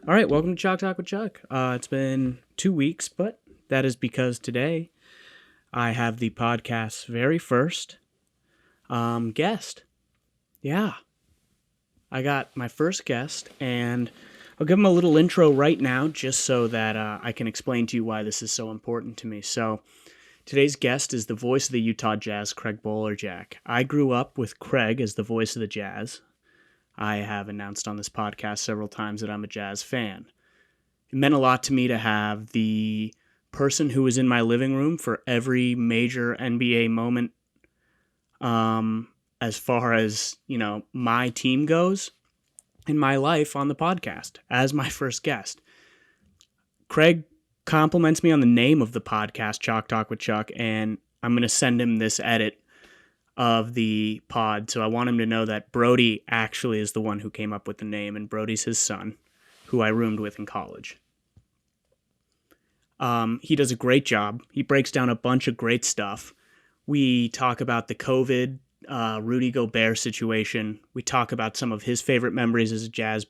All right, welcome to Chalk Talk with Chuck. It's been 2 weeks, but that is because today I have the podcast's very first guest. Yeah, I got my first guest, and I'll give him a little intro right now just so that I can explain to you why this is so important to me. So, today's guest is the voice of the Utah Jazz, Craig Bolerjack. I grew up with Craig as the voice of the Jazz. I have announced on this podcast several times that I'm a Jazz fan. It meant a lot to me to have the person who was in my living room for every major NBA moment, as far as, my team goes in my life on the podcast as my first guest. Craig compliments me on the name of the podcast, Chalk Talk with Chuck, and I'm going to send him this edit of the pod. So I want him to know that Brody actually is the one who came up with the name, and Brody's his son, who I roomed with in college. He does a great job. He breaks down a bunch of great stuff. We talk about the COVID Rudy Gobert situation. We talk about some of his favorite memories as a Jazz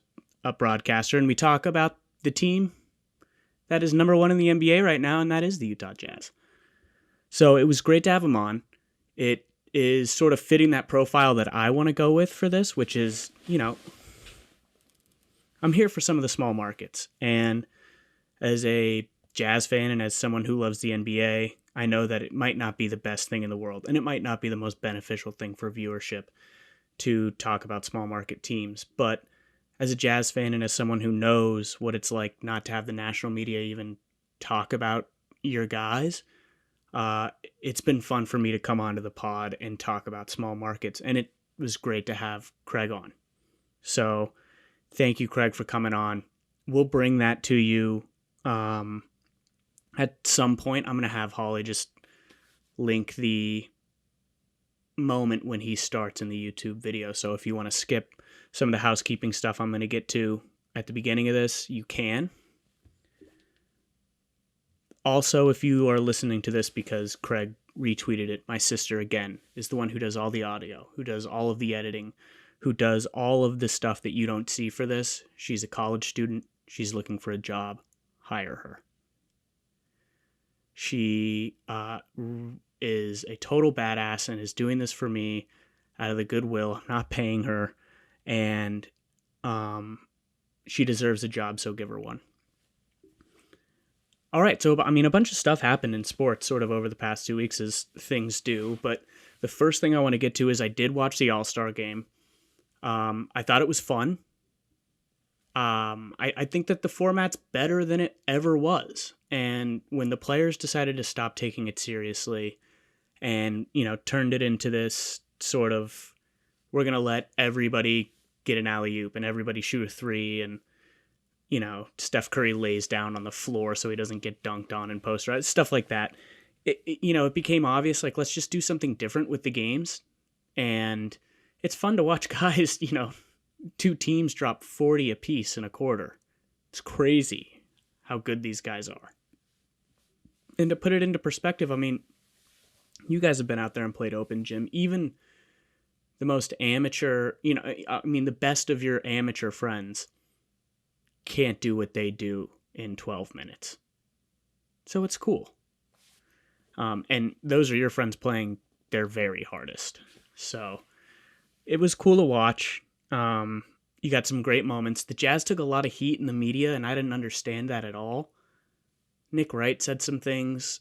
broadcaster, and we talk about the team that is number one in the NBA right now, and that is the Utah Jazz. So it was great to have him on. It is sort of fitting that profile that I want to go with for this, which is, I'm here for some of the small markets. And as a Jazz fan and as someone who loves the NBA, I know that it might not be the best thing in the world, and it might not be the most beneficial thing for viewership to talk about small market teams. But as a Jazz fan and as someone who knows what it's like not to have the national media even talk about your guys, it's been fun for me to come onto the pod and talk about small markets, and it was great to have Craig on. So thank you, Craig, for coming on. We'll bring that to you at some point. I'm going to have Holly just link the moment when he starts in the YouTube video. So if you want to skip some of the housekeeping stuff I'm going to get to at the beginning of this, you can. Also, if you are listening to this because Craig retweeted it, my sister, again, is the one who does all the audio, who does all of the editing, who does all of the stuff that you don't see for this. She's a college student. She's looking for a job. Hire her. She is a total badass and is doing this for me out of the goodwill. I'm not paying her, and she deserves a job, so give her one. All right, so a bunch of stuff happened in sports sort of over the past 2 weeks, as things do, but the first thing I want to get to is I did watch the All-Star game. I thought it was fun. I think that the format's better than it ever was. And when the players decided to stop taking it seriously and, turned it into this sort of, we're going to let everybody get an alley-oop and everybody shoot a three, and, Steph Curry lays down on the floor so he doesn't get dunked on and posterized, stuff like that. It became obvious, like, let's just do something different with the games. And it's fun to watch guys, two teams drop 40 apiece in a quarter. It's crazy how good these guys are. And to put it into perspective, you guys have been out there and played open gym. Even the most amateur, the best of your amateur friends can't do what they do in 12 minutes. So it's cool. And those are your friends playing their very hardest. So it was cool to watch. You got some great moments. The Jazz took a lot of heat in the media, and I didn't understand that at all. Nick Wright said some things.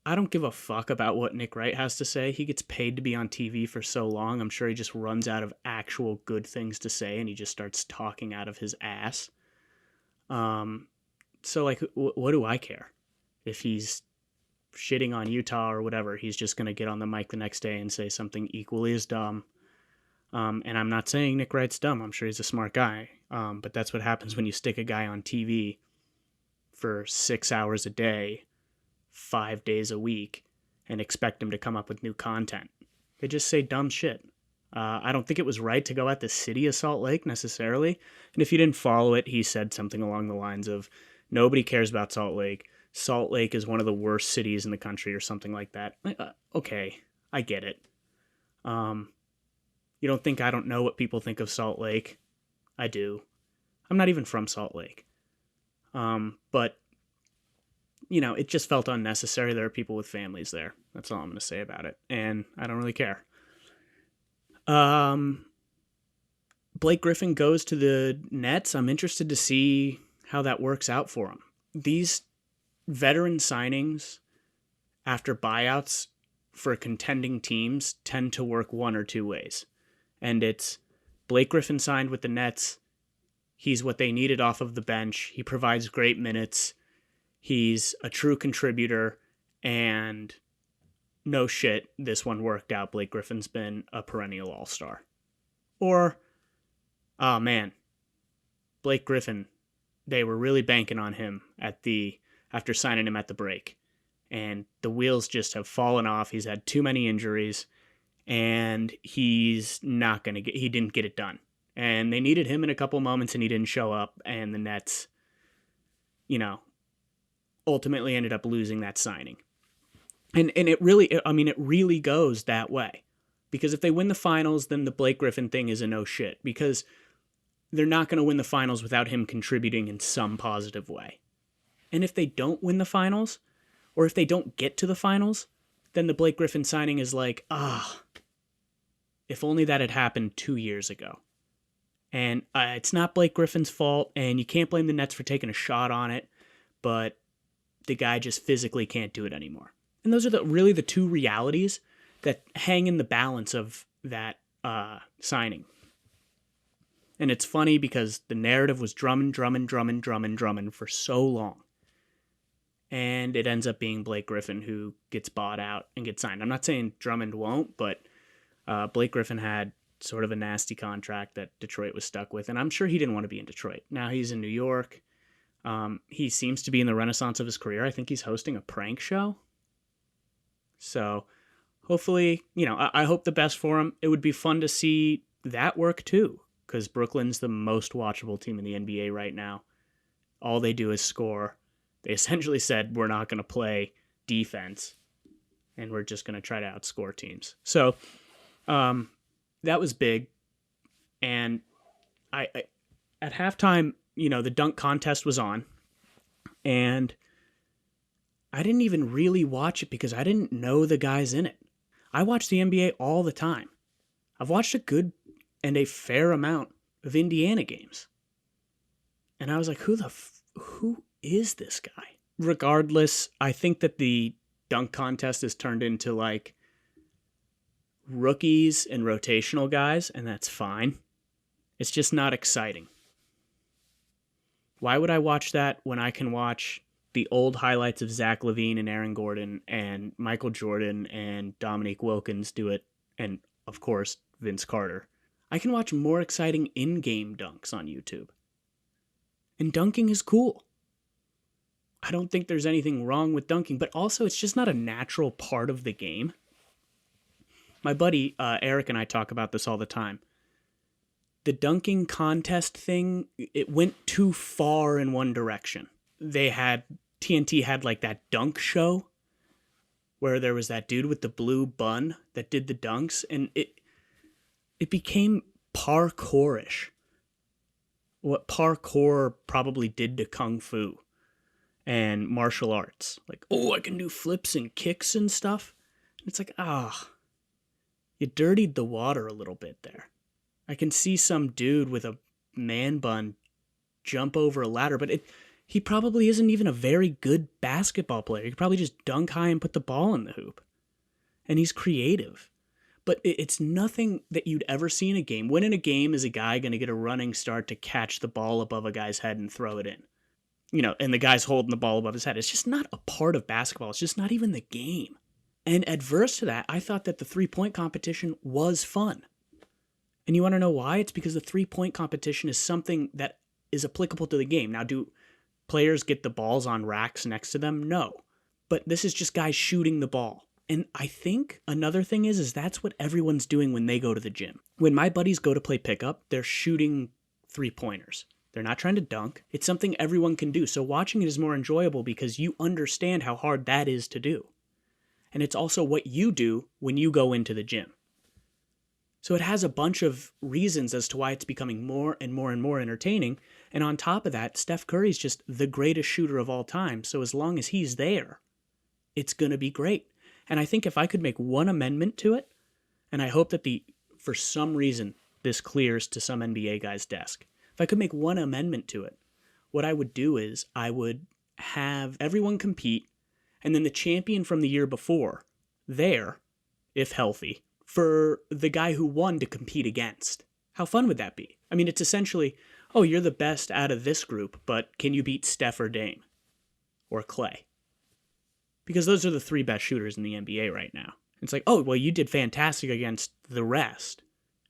I don't give a fuck about what Nick Wright has to say. He gets paid to be on TV for so long. I'm sure he just runs out of actual good things to say, and he just starts talking out of his ass. So, what do I care? If he's shitting on Utah or whatever, he's just going to get on the mic the next day and say something equally as dumb. And I'm not saying Nick Wright's dumb. I'm sure he's a smart guy. But that's what happens when you stick a guy on TV for 6 hours a day, 5 days a week, and expect him to come up with new content. They just say dumb shit. I don't think it was right to go at the city of Salt Lake necessarily. And if you didn't follow it, he said something along the lines of, nobody cares about Salt Lake. Salt Lake is one of the worst cities in the country, or something like that. Okay, I get it. You don't think I don't know what people think of Salt Lake? I do. I'm not even from Salt Lake. But, it just felt unnecessary. There are people with families there. That's all I'm going to say about it. And I don't really care. Blake Griffin goes to the Nets. I'm interested to see how that works out for him. These veteran signings after buyouts for contending teams tend to work one or two ways. And it's Blake Griffin signed with the Nets. He's what they needed off of the bench. He provides great minutes. He's a true contributor. And no shit, this one worked out. Blake Griffin's been a perennial all-star. Or, oh man, Blake Griffin, they were really banking on him after signing him at the break. And the wheels just have fallen off. He's had too many injuries. And he didn't get it done. And they needed him in a couple moments and he didn't show up. And the Nets, ultimately ended up losing that signing. And it really goes that way. Because if they win the finals, then the Blake Griffin thing is a no shit. Because they're not going to win the finals without him contributing in some positive way. And if they don't win the finals, or if they don't get to the finals, then the Blake Griffin signing is like, if only that had happened 2 years ago. And it's not Blake Griffin's fault, and you can't blame the Nets for taking a shot on it, but the guy just physically can't do it anymore. And those are really the two realities that hang in the balance of that signing. And it's funny because the narrative was Drummond for so long. And it ends up being Blake Griffin who gets bought out and gets signed. I'm not saying Drummond won't, but Blake Griffin had sort of a nasty contract that Detroit was stuck with. And I'm sure he didn't want to be in Detroit. Now he's in New York. He seems to be in the renaissance of his career. I think he's hosting a prank show. So hopefully, I hope the best for him. It would be fun to see that work too, because Brooklyn's the most watchable team in the NBA right now. All they do is score. They essentially said, we're not going to play defense, and we're just going to try to outscore teams. So that was big. And I at halftime, the dunk contest was on, and I didn't even really watch it because I didn't know the guys in it. I watch the NBA all the time. I've watched a good and a fair amount of Indiana games. And I was like, who is this guy? Regardless, I think that the dunk contest has turned into like rookies and rotational guys, and that's fine. It's just not exciting. Why would I watch that when I can watch the old highlights of Zach LaVine and Aaron Gordon and Michael Jordan and Dominique Wilkins do it, and of course, Vince Carter? I can watch more exciting in-game dunks on YouTube. And dunking is cool. I don't think there's anything wrong with dunking, but also it's just not a natural part of the game. My buddy Eric and I talk about this all the time. The dunking contest thing, it went too far in one direction. TNT had like that dunk show where there was that dude with the blue bun that did the dunks, and it became parkourish. What parkour probably did to Kung Fu and martial arts. Like, I can do flips and kicks and stuff. It's like, you dirtied the water a little bit there. I can see some dude with a man bun jump over a ladder, but he probably isn't even a very good basketball player. He could probably just dunk high and put the ball in the hoop. And he's creative. But it's nothing that you'd ever see in a game. When in a game is a guy going to get a running start to catch the ball above a guy's head and throw it in? And the guy's holding the ball above his head. It's just not a part of basketball. It's just not even the game. And adverse to that, I thought that the three-point competition was fun. And you want to know why? It's because the three-point competition is something that is applicable to the game. Now, do players get the balls on racks next to them? No. But this is just guys shooting the ball. And I think another thing is that's what everyone's doing when they go to the gym. When my buddies go to play pickup, they're shooting three-pointers. They're not trying to dunk. It's something everyone can do. So watching it is more enjoyable because you understand how hard that is to do. And it's also what you do when you go into the gym. So it has a bunch of reasons as to why it's becoming more and more and more entertaining. And on top of that, Steph Curry's just the greatest shooter of all time. So as long as he's there, it's going to be great. And I think if I could make one amendment to it, and I hope that for some reason this clears to some NBA guy's desk. If I could make one amendment to it, what I would do is I would have everyone compete, and then the champion from the year before there, if healthy, for the guy who won to compete against. How fun would that be? I mean, it's essentially, oh, you're the best out of this group, but can you beat Steph or Dame or Clay? Because those are the three best shooters in the NBA right now. It's like, oh, well, you did fantastic against the rest.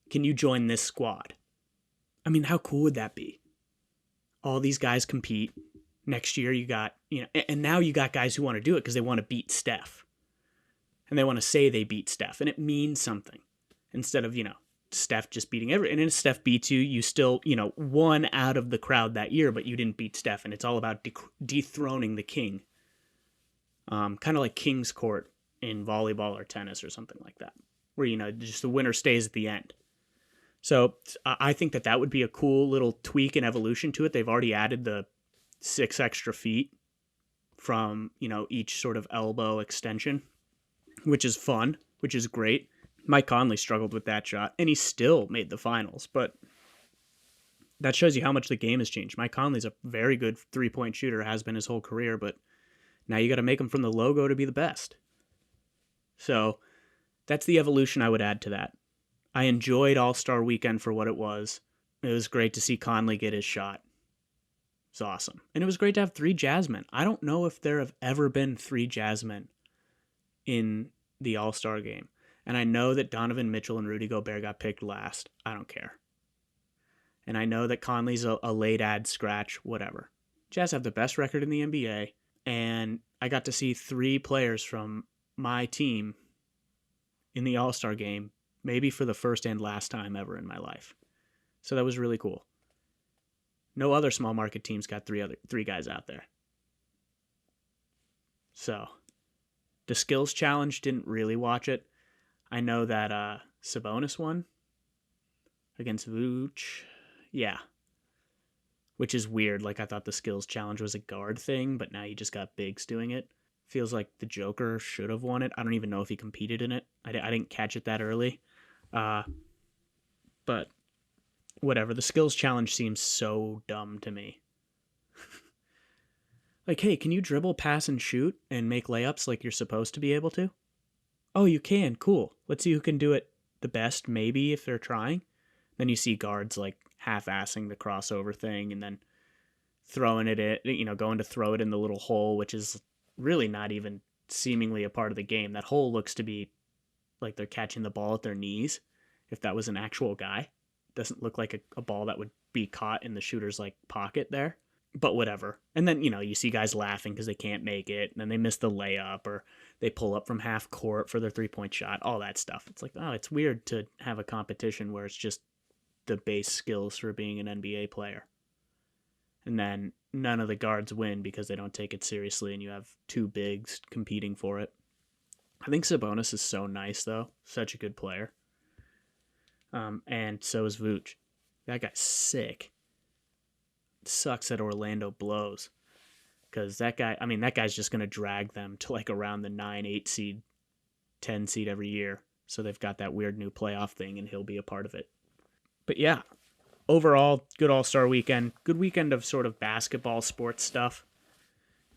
Can you join this squad? I mean, how cool would that be? All these guys compete. Next year you got, and now you got guys who want to do it because they want to beat Steph. And they want to say they beat Steph. And it means something. Instead of, Steph just beating everyone. And if Steph beats you, you still, won out of the crowd that year, but you didn't beat Steph. And it's all about dethroning the king. Kind of like King's Court in volleyball or tennis or something like that, where, just the winner stays at the end. So I think that would be a cool little tweak and evolution to it. They've already added the 6 extra feet from, each sort of elbow extension, which is fun, which is great. Mike Conley struggled with that shot, and he still made the finals, but that shows you how much the game has changed. Mike Conley's a very good three-point shooter, has been his whole career, but now you got to make him from the logo to be the best. So that's the evolution I would add to that. I enjoyed All-Star Weekend for what it was. It was great to see Conley get his shot. It's awesome. And it was great to have 3 Jazzmen. I don't know if there have ever been 3 Jazzmen in the All-Star game. And I know that Donovan Mitchell and Rudy Gobert got picked last. I don't care. And I know that Conley's a late ad scratch, whatever. Jazz have the best record in the NBA. And I got to see 3 players from my team in the All-Star game, maybe for the first and last time ever in my life. So that was really cool. No other small market teams got 3 guys out there. So the skills challenge, didn't really watch it. I know that Sabonis won against Vooch. Yeah. Which is weird. Like, I thought the skills challenge was a guard thing, but now you just got bigs doing it. Feels like the Joker should have won it. I don't even know if he competed in it. I didn't catch it that early. But whatever. The skills challenge seems so dumb to me. Like, hey, can you dribble, pass, and shoot and make layups like you're supposed to be able to? Oh, you can. Cool. Let's see who can do it the best, maybe, if they're trying. Then you see guards, like, half-assing the crossover thing and then throwing it in, going to throw it in the little hole, which is really not even seemingly a part of the game. That hole looks to be like they're catching the ball at their knees. If that was an actual guy, it doesn't look like a ball that would be caught in the shooter's like pocket there, but whatever. And then, you see guys laughing because they can't make it, and then they miss the layup, or they pull up from half court for their 3-point shot, all that stuff. It's like, oh, it's weird to have a competition where it's just the base skills for being an NBA player. And then none of the guards win because they don't take it seriously, and you have 2 bigs competing for it. I think Sabonis is so nice, though. Such a good player. And so is Vooch. That guy's sick. It sucks that Orlando blows. Because that guy's just going to drag them to like around the 9, 8 seed, 10 seed every year. So they've got that weird new playoff thing, and he'll be a part of it. But yeah, overall, good All-Star weekend. Good weekend of sort of basketball sports stuff.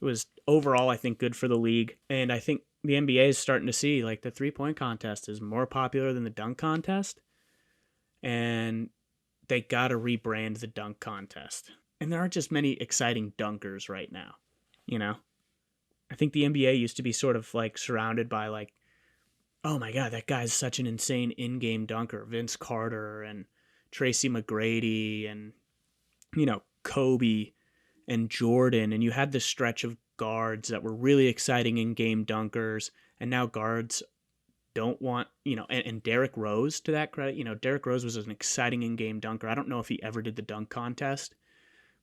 It was overall, I think, good for the league. And I think the NBA is starting to see like the 3-point contest is more popular than the dunk contest. And they got to rebrand the dunk contest. And there aren't just many exciting dunkers right now, I think the NBA used to be sort of like surrounded by like, oh my God, that guy's such an insane in-game dunker. Vince Carter and Tracy McGrady and, Kobe and Jordan. And you had this stretch of guards that were really exciting in-game dunkers. And now guards don't want, and Derrick Rose, to that credit, Derrick Rose was an exciting in-game dunker. I don't know if he ever did the dunk contest,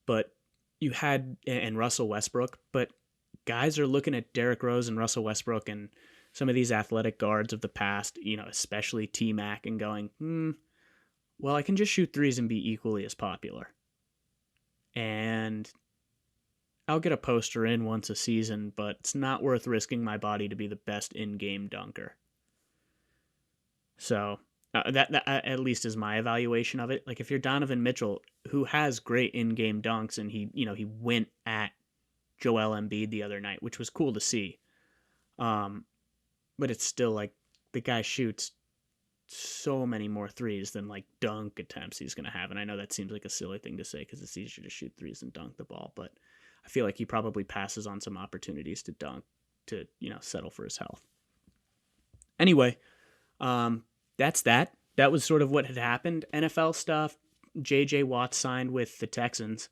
but you had, and Russell Westbrook, but guys are looking at Derrick Rose and Russell Westbrook and some of these athletic guards of the past, especially T-Mac, and going, well, I can just shoot threes and be equally as popular. And I'll get a poster in once a season, but it's not worth risking my body to be the best in-game dunker. So that at least is my evaluation of it. Like, if you're Donovan Mitchell, who has great in-game dunks, and he went at Joel Embiid the other night, which was cool to see. But it's still like the guy shoots so many more threes than like dunk attempts he's going to have. And I know that seems like a silly thing to say because it's easier to shoot threes than dunk the ball, but I feel like he probably passes on some opportunities to dunk to, settle for his health. Anyway, that's that. That was sort of what had happened. NFL stuff. J.J. Watt signed with the Texans,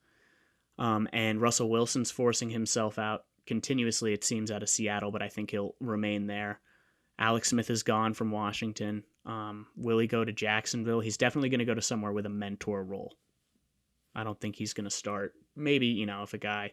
and Russell Wilson's forcing himself out continuously, it seems, out of Seattle, but I think he'll remain there. Alex Smith is gone from Washington. Will he go to Jacksonville? He's definitely going to go to somewhere with a mentor role. I don't think he's going to start. Maybe, if a guy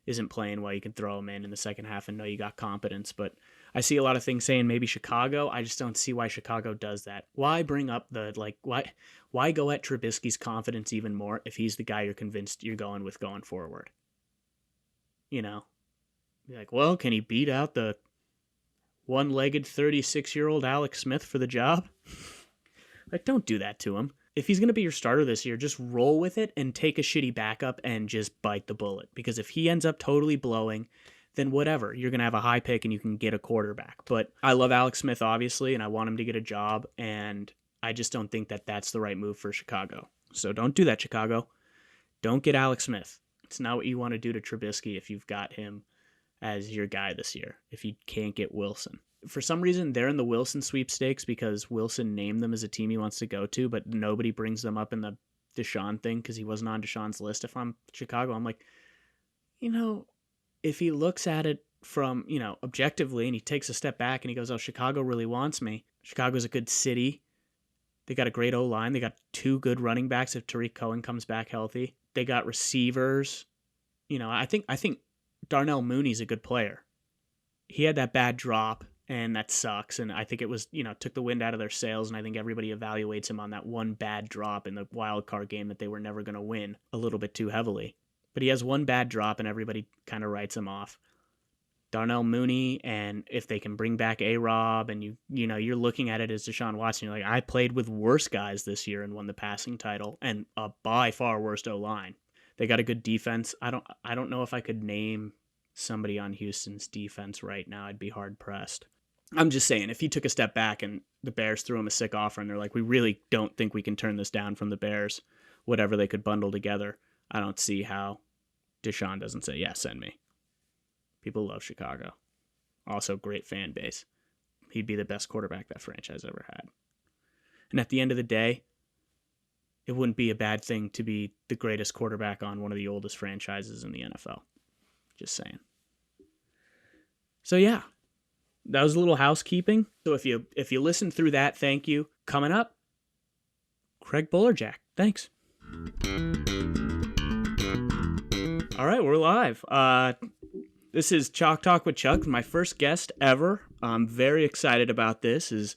isn't playing well, you can throw him in the second half and know you got competence. But I see a lot of things saying maybe Chicago. I just don't see why Chicago does that. Why bring up why go at Trubisky's confidence even more if he's the guy you're convinced you're going with going forward? Be like, well, can he beat out the one-legged 36-year-old Alex Smith for the job? Like, don't do that to him. If he's going to be your starter this year, just roll with it and take a shitty backup and just bite the bullet. Because if he ends up totally blowing, then whatever. You're going to have a high pick and you can get a quarterback. But I love Alex Smith, obviously, and I want him to get a job. And I just don't think that that's the right move for Chicago. So don't do that, Chicago. Don't get Alex Smith. It's not what you want to do to Trubisky if you've got him as your guy this year, if you can't get Wilson. For some reason, they're in the Wilson sweepstakes because Wilson named them as a team he wants to go to, but nobody brings them up in the Deshaun thing because he wasn't on Deshaun's list. If I'm Chicago, I'm like, if he looks at it from, objectively, and he takes a step back and he goes, oh, Chicago really wants me. Chicago's a good city. They got a great O-line. They got 2 good running backs if Tariq Cohen comes back healthy. They got receivers. I think Darnell Mooney's a good player. He had that bad drop, and that sucks. And I think it was, took the wind out of their sails, and I think everybody evaluates him on that one bad drop in the wild card game that they were never going to win a little bit too heavily. But he has one bad drop, and everybody kind of writes him off. Darnell Mooney, and if they can bring back A-Rob, and you're looking at it as Deshaun Watson, you're like, I played with worse guys this year and won the passing title, and a by far worst O-line. They got a good defense. I don't know if I could name somebody on Houston's defense right now. I'd be hard pressed. I'm just saying, if he took a step back and the Bears threw him a sick offer and they're like, we really don't think we can turn this down from the Bears, whatever they could bundle together, I don't see how Deshaun doesn't say, yeah, send me. People love Chicago. Also, great fan base. He'd be the best quarterback that franchise ever had. And at the end of the day, it wouldn't be a bad thing to be the greatest quarterback on one of the oldest franchises in the NFL. Just saying. So yeah, that was a little housekeeping. So if you listened through that, thank you. Coming up, Craig Bolerjack. Thanks. All right, we're live. This is Chalk Talk with Chuck, my first guest ever. I'm very excited about this. Is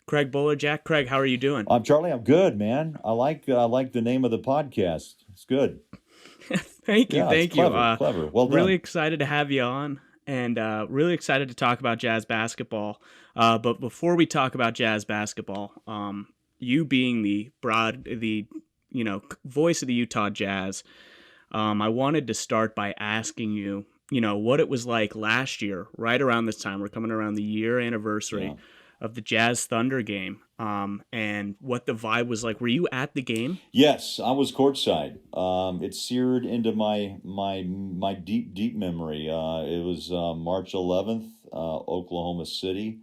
Craig Bolerjack. Craig, how are you doing? Charlie. I'm good, man. I like the name of the podcast. It's good. Thank you. Clever. Well done. Really excited to have you on, and really excited to talk about Jazz basketball. But before we talk about Jazz basketball, you being the voice of the Utah Jazz, I wanted to start by asking you, what it was like last year, right around this time. We're coming around the year anniversary of the Jazz Thunder game, and what the vibe was like. Were you at the game? Yes, I was courtside. It seared into my deep memory. It was March 11th, Oklahoma City,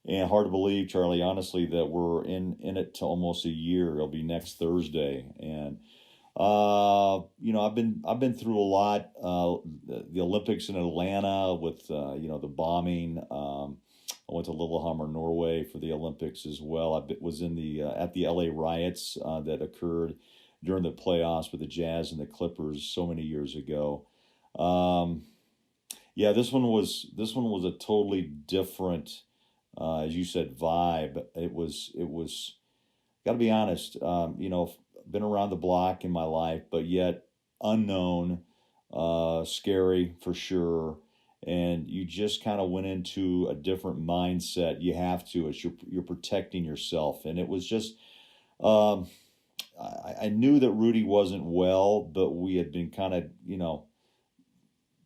and hard to believe, Charlie, honestly, that we're in it to almost a year. It'll be next Thursday, and I've been through a lot. The Olympics in Atlanta with the bombing. I went to Lillehammer, Norway for the Olympics as well. I was in at the LA riots that occurred during the playoffs with the Jazz and the Clippers so many years ago. This one was a totally different as you said, vibe. It was. Got to be honest. Been around the block in my life, but yet unknown, scary for sure. And you just kind of went into a different mindset. You have to. It's you're protecting yourself, and it was just. Um, I knew that Rudy wasn't well, but we had been kind of,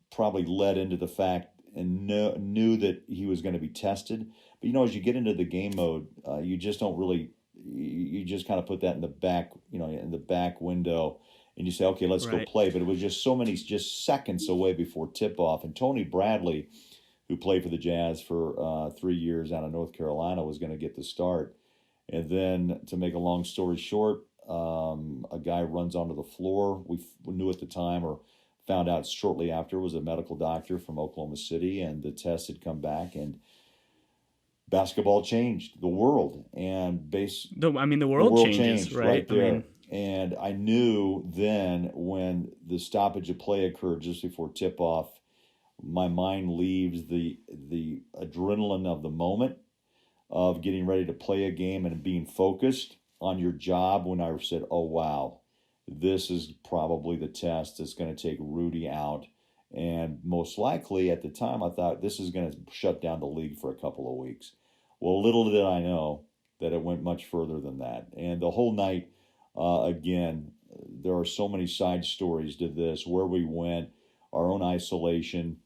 probably led into the fact and knew that he was going to be tested. But as you get into the game mode, you just don't really, you just kind of put that in the back, in the back window, and you say, okay, let's go Right. play. But it was just so many, just seconds away before tip off, and Tony Bradley, who played for the Jazz for 3 years out of North Carolina, was going to get the start. And then, to make a long story short, a guy runs onto the floor. We knew at the time, or found out shortly after, was a medical doctor from Oklahoma City, and the test had come back, and basketball changed the world, and The the world world changes, changed right right? I there. mean, And I knew then, when the stoppage of play occurred just before tip off, my mind leaves the adrenaline of the moment of getting ready to play a game and being focused on your job, when I said, oh, wow, this is probably the test that's going to take Rudy out. And most likely at the time, I thought this is going to shut down the league for a couple of weeks. Well, little did I know that it went much further than that. And the whole night, again, there are so many side stories to this, where we went, our own isolation,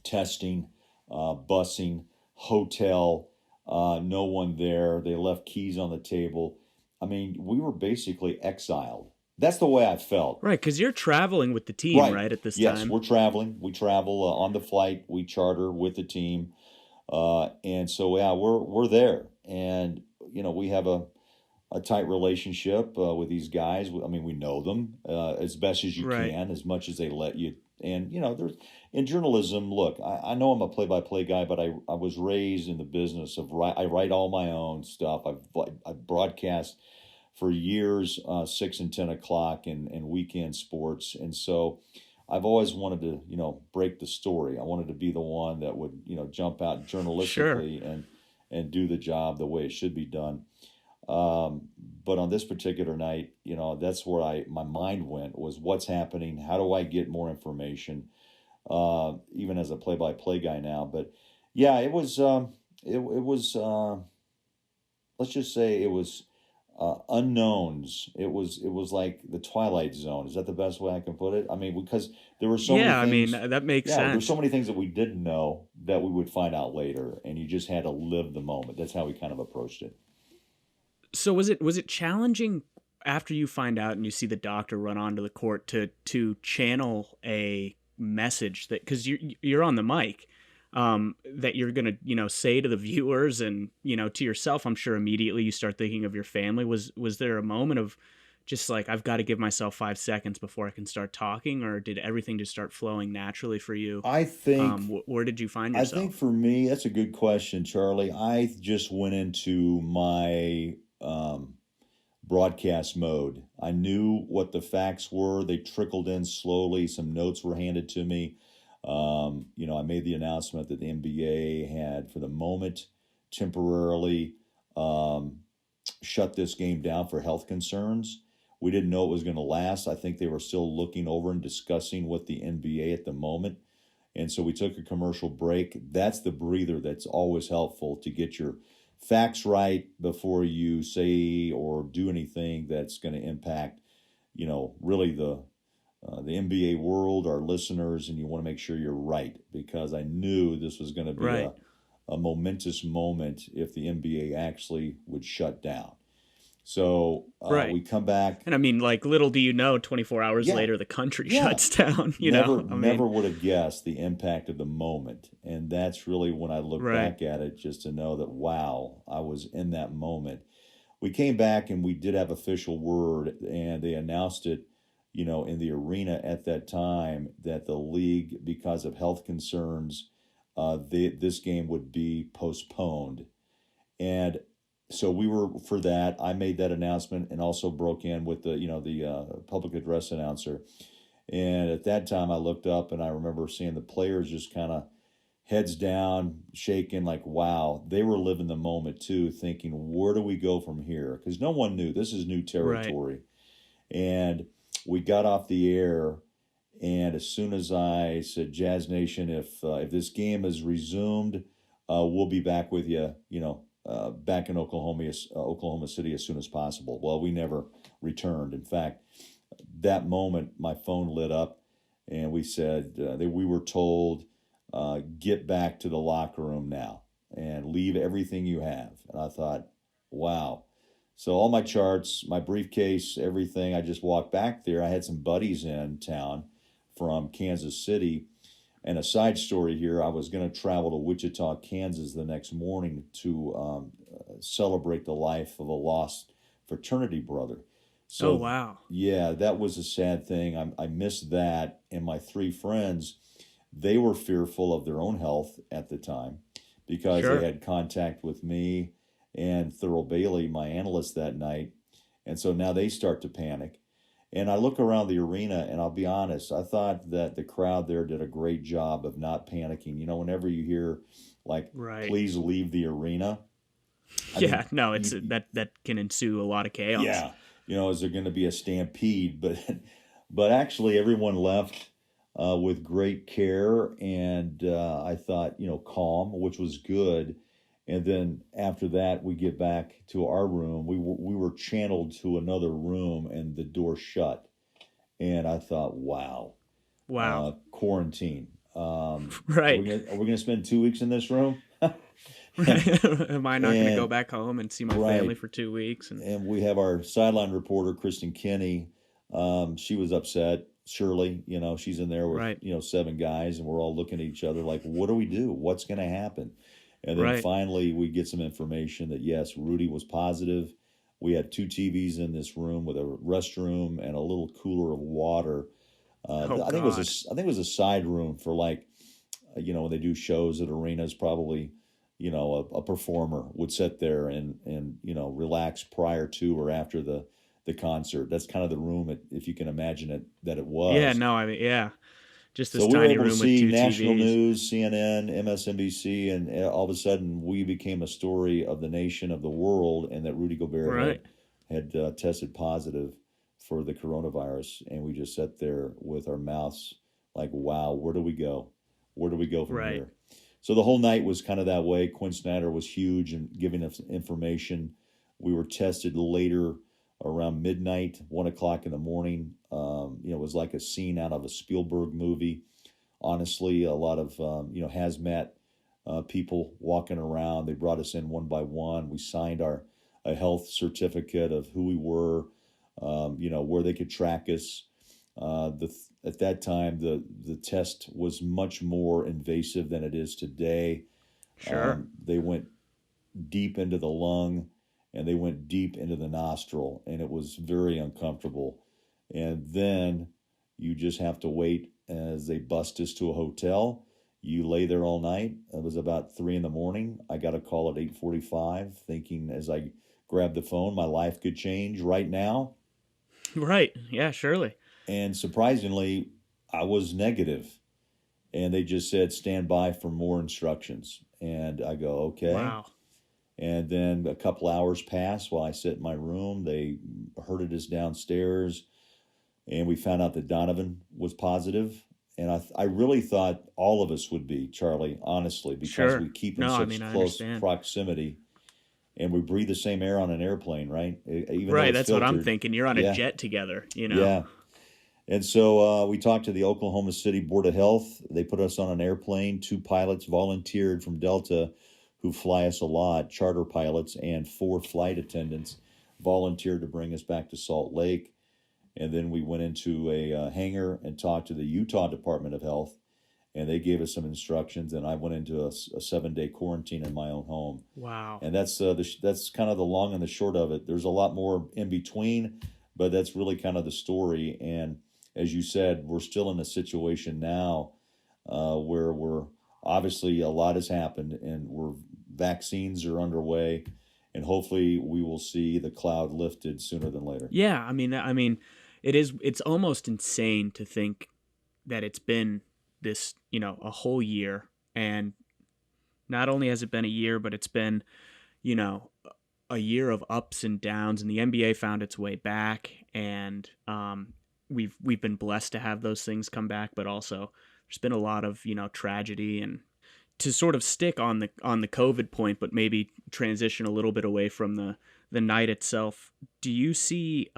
testing, busing, hotel, no one there. They left keys on the table. I mean, we were basically exiled. That's the way I felt. right, because you're traveling with the team, Right. right, at this Yes, time. we're traveling. We travel on the flight. We charter with the team, and so yeah, we're there, and we have a tight relationship with these guys. I mean, we know them as best as you Right. can, as much as they let you. And there's in journalism. Look, I know I'm a play-by-play guy, but I was raised in the business of I write all my own stuff. I've broadcast for years, 6 and 10 o'clock, and weekend sports, and so I've always wanted to break the story. I wanted to be the one that would jump out Sure. journalistically and do the job the way it should be done. Um, but on this particular night, that's where my mind went, was what's happening. How do I get more information? Even as a play-by-play guy now, but yeah, it was. It was. Let's just say it was unknowns. It was like the Twilight Zone. Is that the best way I can put it? I mean, because there were so many Yeah, I mean, things. that makes Yeah, there's so sense. many things that we didn't know that we would find out later, and you just had to live the moment. That's how we kind of approached it. So was it challenging after you find out and you see the doctor run onto the court to channel a message that, because you're on the mic, that you're gonna say to the viewers and to yourself? I'm sure immediately you start thinking of your family. Was there a moment of just like, I've got to give myself 5 seconds before I can start talking, or did everything just start flowing naturally for you? I think Where did you find I think yourself? for me, that's a good question, Charlie. I just went into my broadcast mode. I knew what the facts were. They trickled in slowly. Some notes were handed to me. I made the announcement that the NBA had, for the moment, temporarily um, shut this game down for health concerns. We didn't know it was going to last. I think they were still looking over and discussing with the NBA at the moment. And so we took a commercial break. That's the breather that's always helpful, to get your facts right before you say or do anything that's going to impact, really the NBA world, our listeners, and you want to make sure you're right, because I knew this was going to be Right. a momentous moment if the NBA actually would shut down. So Right. we come back. And I mean, like, little do you know, 24 hours Yeah, later, the country yeah. shuts down, Never, I never mean, would have guessed the impact of the moment. And that's really when I look right. back at it, just to know that, wow, I was in that moment. We came back and we did have official word, and they announced it, in the arena at that time, that the league, because of health concerns, this game would be postponed. And so we were for that. I made that announcement and also broke in with the public address announcer. And at that time, I looked up and I remember seeing the players just kind of heads down, shaking, like, wow. They were living the moment too, thinking, where do we go from here? Because no one knew. This is new Right. territory. And we got off the air, and as soon as I said, Jazz Nation, if this game is resumed, we'll be back with you, back in Oklahoma City as soon as possible. Well, we never returned. In fact, that moment, my phone lit up, and we said that we were told, get back to the locker room now and leave everything you have. And I thought, wow. So all my charts, my briefcase, everything, I just walked back there. I had some buddies in town from Kansas City. And a side story here, I was going to travel to Wichita, Kansas the next morning to celebrate the life of a lost fraternity brother. Oh, So, wow. yeah, that was a sad thing. I missed that. And my three friends, they were fearful of their own health at the time because they Sure. had contact with me and Thurl Bailey, my analyst that night. And so now they start to panic. And I look around the arena, and I'll be honest, I thought that the crowd there did a great job of not panicking. Whenever you hear, like, Right. please leave the arena, I Yeah, think, no, it's that can ensue a lot of chaos. yeah, is there going to be a stampede? But actually, everyone left with great care, and I thought, calm, which was good. And then after that, we get back to our room. We were channeled to another room, and the door shut. And I thought, wow, Wow. quarantine. Right. Are we gonna spend 2 weeks in this room? Right. Am I not going to go And back home and see my family right, for 2 weeks? And and we have our sideline reporter, Kristen Kinney. She was upset. Surely, she's in there with right. seven guys, and we're all looking at each other like, what do we do? What's going to happen? And then Right. finally, we get some information that yes, Rudy was positive. We had two TVs in this room with a restroom and a little cooler of water. Oh I think it was God. I think it was a side room for, like, when they do shows at arenas, probably, a performer would sit there and relax prior to or after the concert. That's kind of the room, if you can imagine it, that it Yeah. was. No. I mean, yeah. Just So this we were tiny able to room with see two national TVs. news, CNN, MSNBC, and all of a sudden we became a story of the nation, of the world, and that Rudy Gobert Right. had tested positive for the coronavirus, and we just sat there with our mouths like, "Wow, where do we go? Where do we go from Right. here?" So the whole night was kind of that way. Quinn Snyder was huge in giving us information. We were tested later around midnight, 1 o'clock in the morning. It was like a scene out of a Spielberg movie. Honestly, a lot of hazmat people walking around. They brought us in one by one. We signed a health certificate of who we were, where they could track us. At that time, the test was much more invasive than it is today. Sure. They went deep into the lung, and they went deep into the nostril, and it was very uncomfortable. And then you just have to wait as they bust us to a hotel. You lay there all night. It was about 3 in the morning. I got a call at 8:45, thinking as I grabbed the phone, my life could change right now. Right. Yeah. Surely. And surprisingly, I was negative. And they just said, stand by for more instructions. And I go, okay. Wow. And then a couple hours pass while I sit in my room. They herded us downstairs, and we found out that Donovan was positive. And I really thought all of us would be, Charlie, honestly, because Sure. we keep in No. I such mean, I close understand. proximity, and we breathe the same air on an airplane, right? Even though Right. it's That's what I'm filtered. thinking. You're on a Yeah, jet together. yeah. And so we talked to the Oklahoma City Board of Health. They put us on an airplane. Two pilots volunteered from Delta who fly us a lot, charter pilots, and four flight attendants volunteered to bring us back to Salt Lake. And then we went into a hangar and talked to the Utah Department of Health, and they gave us some instructions. And I went into a 7-day quarantine in my own home. Wow. And that's kind of the long and the short of it. There's a lot more in between, but that's really kind of the story. And as you said, we're still in a situation now where we're obviously a lot has happened, and vaccines are underway, and hopefully we will see the cloud lifted sooner than later. Yeah. I mean, it's almost insane to think that it's been this, a whole year, And not only has it been a year, but it's been, you know, a year of ups and downs, and the NBA found its way back, and we've been blessed to have those things come back, but also there's been a lot of, tragedy. And to sort of stick on the COVID point, but maybe transition a little bit away from the night itself, do you see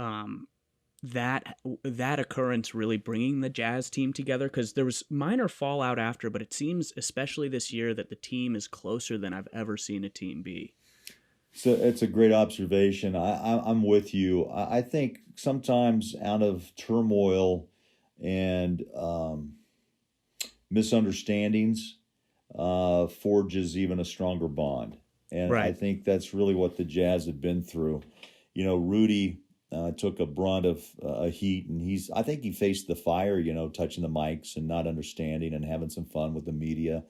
that occurrence really bringing the Jazz team together? Because there was minor fallout after, but it seems, especially this year, that the team is closer than I've ever seen a team be. So it's a great observation. I'm with you. I think sometimes out of turmoil and misunderstandings forges even a stronger bond. And I Right. think that's really what the Jazz have been through. Rudy took a brunt of heat, and I think he faced the fire, touching the mics and not understanding and having some fun with the media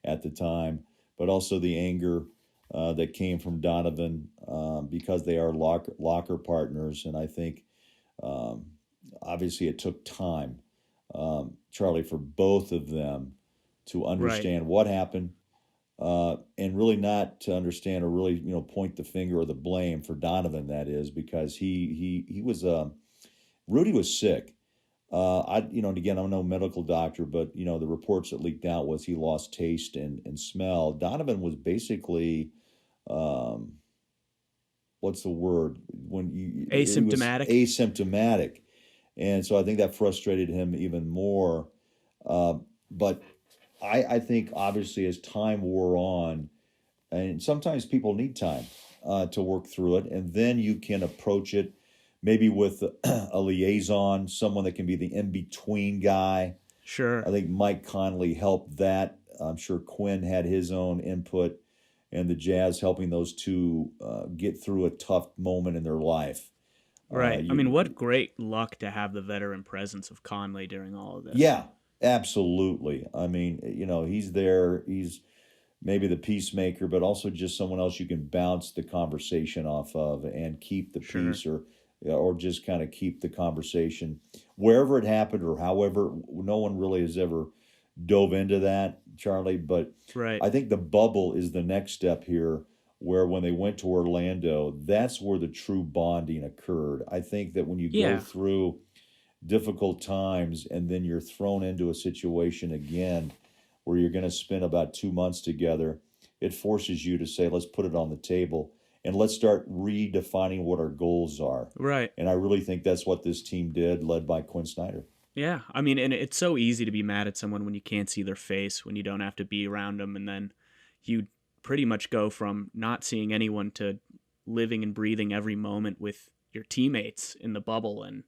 at the time, but also the anger that came from Donovan because they are locker partners. And I think obviously it took time, Charlie, for both of them to Right. understand what happened and really not to understand or really, point the finger or the blame for Donovan. That is because he was Rudy was sick. And again, I'm no medical doctor, but the reports that leaked out was he lost taste and smell. Donovan was basically, um, what's the word when it was Asymptomatic. asymptomatic, and so I think that frustrated him even more. But I think obviously as time wore on, and sometimes people need time to work through it, and then you can approach it maybe with a liaison, someone that can be the in between guy. I Sure. think Mike Conley helped that. I'm sure Quinn had his own input, and the Jazz helping those two get through a tough moment in their life. Right. I mean, You, what great luck to have the veteran presence of Conley during all of this. yeah, absolutely. I mean, he's there. He's maybe the peacemaker, but also just someone else you can bounce the conversation off of and keep the Sure. peace, or just kind of keep the conversation wherever it happened or however. No one really has ever dove into that, Charlie. But Right. I think the bubble is the next step here, where when they went to Orlando, that's where the true bonding occurred. I think that when you go Yeah. through difficult times and then you're thrown into a situation again where you're going to spend about 2 months together, it forces you to say, let's put it on the table and let's start redefining what our goals are. Right. And I really think that's what this team did, led by Quinn Snyder. Yeah. I mean, and it's so easy to be mad at someone when you can't see their face, when you don't have to be around them, and then you pretty much go from not seeing anyone to living and breathing every moment with your teammates in the bubble. And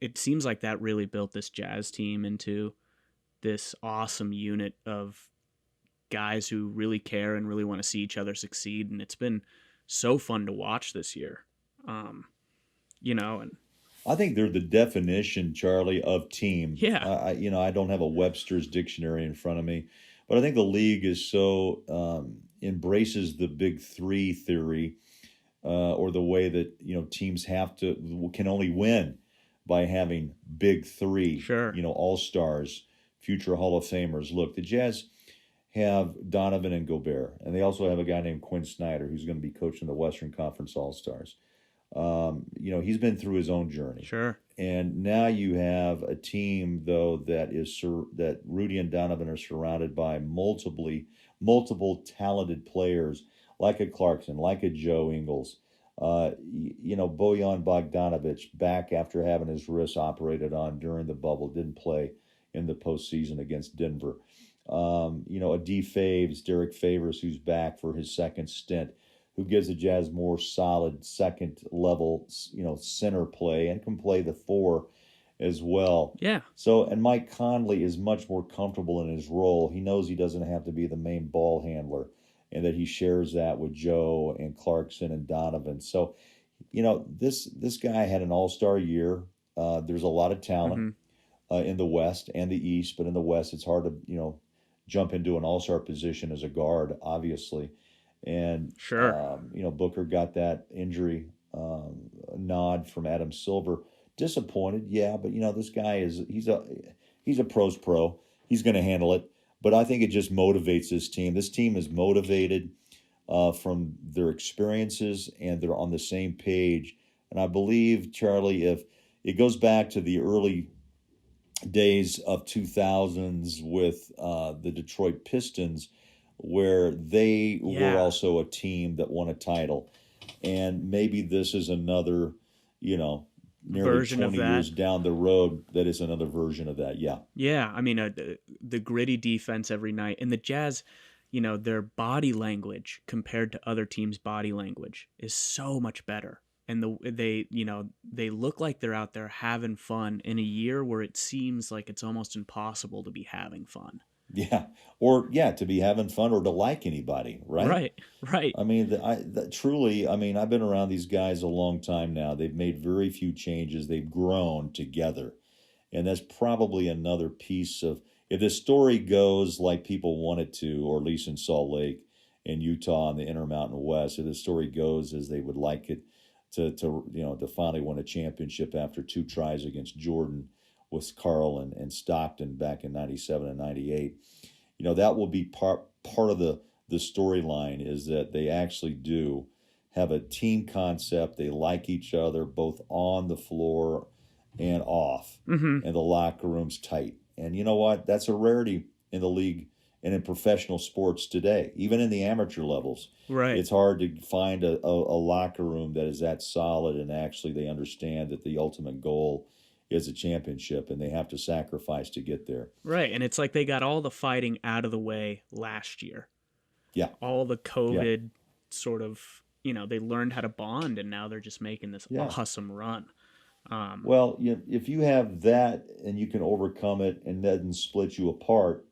it seems like that really built this Jazz team into this awesome unit of guys who really care and really want to see each other succeed. And it's been so fun to watch this year. Um, and I think they're the definition, Charlie, of team. yeah, I don't have a Webster's dictionary in front of me, but I think the league is so embraces the big three theory, or the way that teams can only win by having big three, sure. all stars, future Hall of Famers. Look, the Jazz have Donovan and Gobert, and they also have a guy named Quinn Snyder who's going to be coaching the Western Conference All Stars. He's been through his own journey, Sure. and now you have a team though that Rudy and Donovan are surrounded by multiple talented players like a Clarkson, like a Joe Ingles, Bojan Bogdanovic back after having his wrist operated on during the bubble, didn't play in the postseason against Denver. A D Faves, Derek Favors, who's back for his second stint, who gives the Jazz more solid second level, center play and can play the four as well. Yeah. So, and Mike Conley is much more comfortable in his role. He knows he doesn't have to be the main ball handler, and that he shares that with Joe and Clarkson and Donovan. So, this guy had an all-star year. There's a lot of talent Mm-hmm. in the West and the East, but in the West, it's hard to jump into an all-star position as a guard, obviously. And Sure. Booker got that injury nod from Adam Silver. Disappointed, yeah, but this guy he's a pro's pro. He's going to handle it. But I think it just motivates this team. This team is motivated from their experiences, and they're on the same page. And I believe, Charlie, if it goes back to the early days of 2000s with the Detroit Pistons, where they were Yeah. also a team that won a title. And maybe this is another, you know, nearly Version of 20 that. years down the road, that is another version of that. Yeah. Yeah, I mean, the gritty defense every night, and the Jazz, their body language compared to other teams' body language is so much better. And they look like they're out there having fun in a year where it seems like it's almost impossible to be having fun. Yeah. Or, yeah, to be having fun or to like anybody, right? Right, right. I mean, truly, I mean, I've been around these guys a long time now. They've made very few changes. They've grown together. And that's probably another piece of, if the story goes like people want it to, or at least in Salt Lake and Utah and the Intermountain West, if the story goes as they would like it to finally win a championship after two tries against Jordan with Carl and Stockton back in 97 and 98, that will be part of the storyline, is that they actually do have a team concept. They like each other both on the floor and off, Mm-hmm. and the locker room's tight. And you know what? That's a rarity in the league and in professional sports today, even in the amateur levels. Right. It's hard to find a locker room that is that solid, and actually they understand that the ultimate goal is a championship, and they have to sacrifice to get there. Right. And it's like they got all the fighting out of the way last year. Yeah. All the Yeah. COVID sort of, they learned how to bond, and now they're just making this Yeah. awesome run. Well, if you have that and you can overcome it and then split you apart,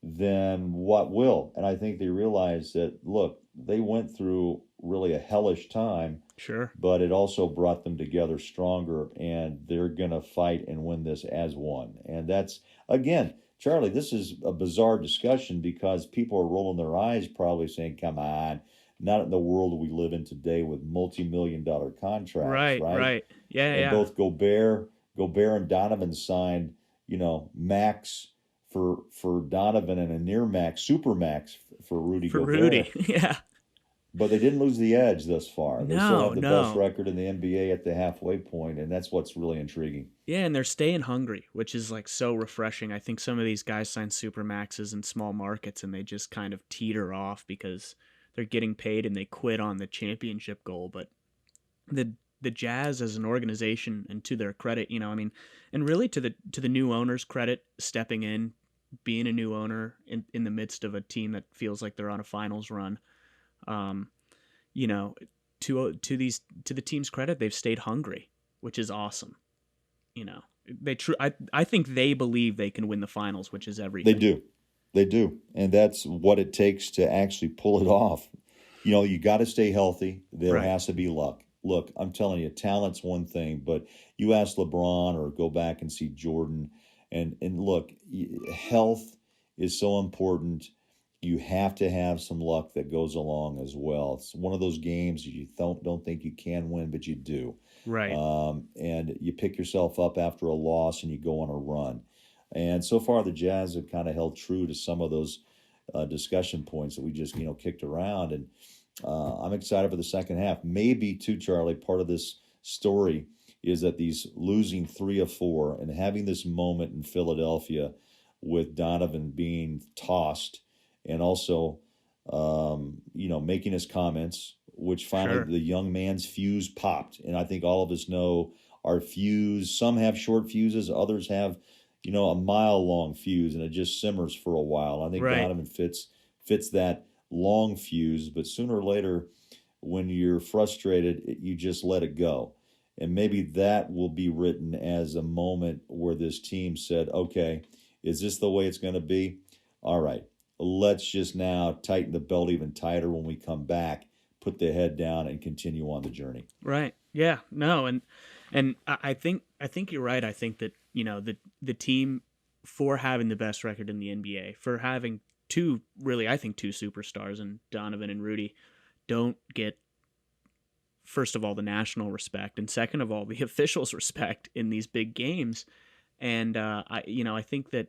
then what will? And I think they realize that, look, they went through really a hellish time, Sure. but it also brought them together stronger, and they're going to fight and win this as one. And that's, again, Charlie, this is a bizarre discussion because people are rolling their eyes, probably saying, come on, not in the world we live in today with multi-million-dollar contracts, Right, right? right. Yeah, And yeah. both Gobert and Donovan signed, max for Donovan and a near max, super max for Rudy For Rudy. Gobert. Yeah. But they didn't lose the edge thus far. They still No, have the best no. record in the NBA at the halfway point, and that's what's really intriguing. Yeah, and they're staying hungry, which is like so refreshing. I think some of these guys sign super maxes in small markets and they just kind of teeter off because they're getting paid and they quit on the championship goal. But the Jazz as an organization, and to their credit, I mean, and really to the new owners' credit, stepping in, being a new owner in the midst of a team that feels like they're on a finals run. Um, you know, to the team's credit, they've stayed hungry, which is awesome. I think they believe they can win the finals, which is They everything. do. They do. And that's what it takes to actually pull it off. You got to stay healthy. There Right. has to be luck. Look, I'm telling you, talent's one thing, but you ask LeBron or go back and see Jordan, and look, health is so important. You have to have some luck that goes along as well. It's one of those games you don't think you can win, but you do. Right. And you pick yourself up after a loss and you go on a run. And so far, the Jazz have kind of held true to some of those discussion points that we just kicked around. And I'm excited for the second half. Maybe too, Charlie. Part of this story is that these losing 3 of 4 and having this moment in Philadelphia with Donovan being tossed, and also making his comments, which finally Sure. the young man's fuse popped. And I think all of us know our fuse. Some have short fuses, others have a mile long fuse, and it just simmers for a while. I think Right. Donovan fits that long fuse, but sooner or later, when you're frustrated, you just let it go. And maybe that will be written as a moment where this team said, okay, is this the way it's going to be? All right, let's just now tighten the belt even tighter when we come back, put the head down, and continue on the journey. Right. Yeah. No. And I think you're right. I think that the team, for having the best record in the NBA, for having two superstars in Donovan and Rudy, don't get, first of all, the national respect, and second of all, the officials' respect in these big games. And I think that